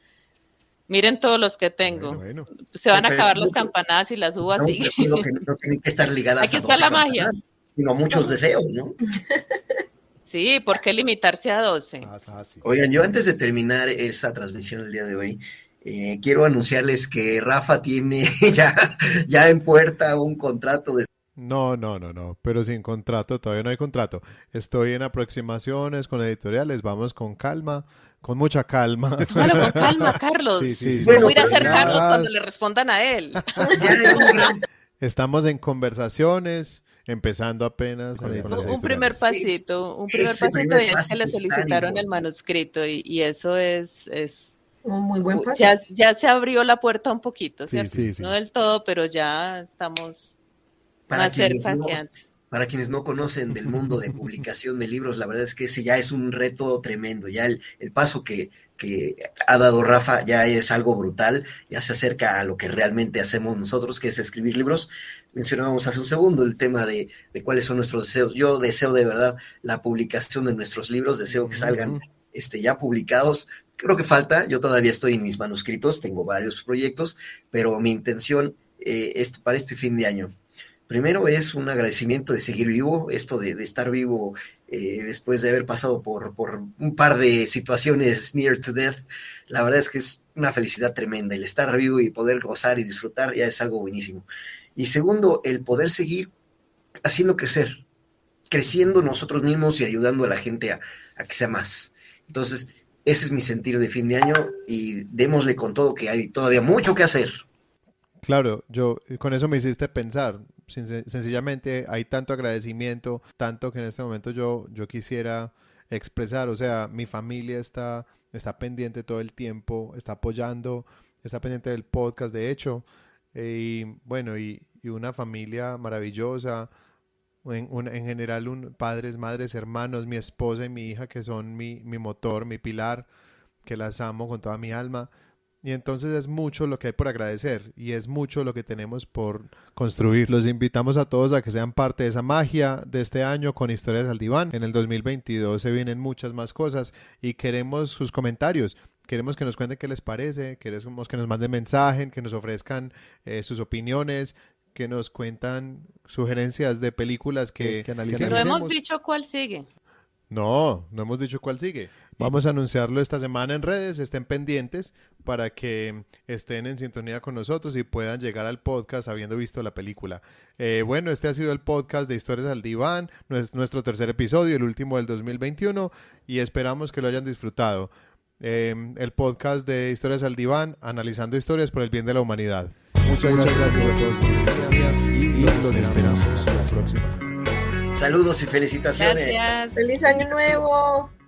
[SPEAKER 5] miren todos los que tengo.
[SPEAKER 1] Bueno.
[SPEAKER 5] Se van a acabar las campanadas y las uvas
[SPEAKER 2] Estamos de
[SPEAKER 5] siguen.
[SPEAKER 2] acuerdo que no tienen que estar ligadas
[SPEAKER 5] Aquí
[SPEAKER 2] a
[SPEAKER 5] está
[SPEAKER 2] 12
[SPEAKER 5] la magia.
[SPEAKER 2] campanadas, sino muchos deseos, ¿no?
[SPEAKER 5] Sí, ¿por qué limitarse a 12?
[SPEAKER 1] Sí.
[SPEAKER 2] Oigan, yo antes de terminar esta transmisión el día de hoy, quiero anunciarles que Rafa tiene ya en puerta un contrato de...
[SPEAKER 1] No, pero sin contrato, todavía no hay contrato. Estoy en aproximaciones con editoriales, vamos con calma, con mucha calma.
[SPEAKER 5] Bueno, con calma, Carlos.
[SPEAKER 1] Sí.
[SPEAKER 2] Bueno,
[SPEAKER 5] Voy a ir a
[SPEAKER 2] pero
[SPEAKER 5] ser
[SPEAKER 2] ya-
[SPEAKER 5] Carlos cuando le respondan a él.
[SPEAKER 1] Estamos en conversaciones, empezando apenas. con las
[SPEAKER 5] Un
[SPEAKER 1] editoriales.
[SPEAKER 5] primer pasito,
[SPEAKER 2] ese
[SPEAKER 5] y
[SPEAKER 2] primer
[SPEAKER 5] es que
[SPEAKER 2] paso
[SPEAKER 5] le
[SPEAKER 2] es tan
[SPEAKER 5] solicitaron el
[SPEAKER 2] importante.
[SPEAKER 5] manuscrito y eso es
[SPEAKER 4] Un muy buen paso.
[SPEAKER 5] ya se abrió la puerta un poquito,
[SPEAKER 1] Sí,
[SPEAKER 5] ¿cierto?
[SPEAKER 1] sí.
[SPEAKER 5] No del todo, pero ya estamos
[SPEAKER 2] Para
[SPEAKER 5] más
[SPEAKER 2] quienes
[SPEAKER 5] cerca
[SPEAKER 2] no-
[SPEAKER 5] que antes.
[SPEAKER 2] Para quienes no conocen del mundo de publicación de libros, la verdad es que ese ya es un reto tremendo. Ya el paso que ha dado Rafa ya es algo brutal, ya se acerca a lo que realmente hacemos nosotros, que es escribir libros. Mencionábamos hace un segundo el tema de cuáles son nuestros deseos. Yo deseo de verdad la publicación de nuestros libros, deseo que salgan ya publicados. Creo que falta, yo todavía estoy en mis manuscritos, tengo varios proyectos, pero mi intención es para este fin de año. Primero es un agradecimiento de seguir vivo, esto de estar vivo después de haber pasado por un par de situaciones near to death. La verdad es que es una felicidad tremenda. El estar vivo y poder gozar y disfrutar ya es algo buenísimo. Y segundo, el poder seguir haciendo creciendo nosotros mismos y ayudando a la gente a que sea más. Entonces, ese es mi sentir de fin de año y démosle con todo, que hay todavía mucho que hacer.
[SPEAKER 1] Claro, con eso me hiciste pensar. Sencillamente hay tanto agradecimiento, tanto que en este momento yo quisiera expresar. O sea, mi familia está pendiente todo el tiempo, está apoyando, está pendiente del podcast, de hecho. Y bueno, y una familia maravillosa. En general, padres, madres, hermanos, mi esposa y mi hija, que son mi motor, mi pilar, que las amo con toda mi alma. y entonces es mucho lo que hay por agradecer y es mucho lo que tenemos por construir. Los invitamos a todos a que sean parte de esa magia de este año con Historias al Diván. En el 2022 se vienen muchas más cosas y queremos sus comentarios. Queremos que nos cuenten qué les parece, queremos que nos manden mensajes, que nos ofrezcan sus opiniones, que nos cuentan sugerencias de películas que analicemos.
[SPEAKER 5] No hemos dicho cuál sigue.
[SPEAKER 1] No hemos dicho cuál sigue. Vamos a anunciarlo esta semana en redes, estén pendientes para que estén en sintonía con nosotros y puedan llegar al podcast habiendo visto la película. Bueno, este ha sido el podcast de Historias al Diván, nuestro tercer episodio, el último del 2021, y esperamos que lo hayan disfrutado. El podcast de Historias al Diván, analizando historias por el bien de la humanidad. Muchas gracias a todos por su compañía y los esperamos la próxima.
[SPEAKER 2] Saludos y felicitaciones.
[SPEAKER 5] Gracias.
[SPEAKER 4] ¡Feliz Año Nuevo!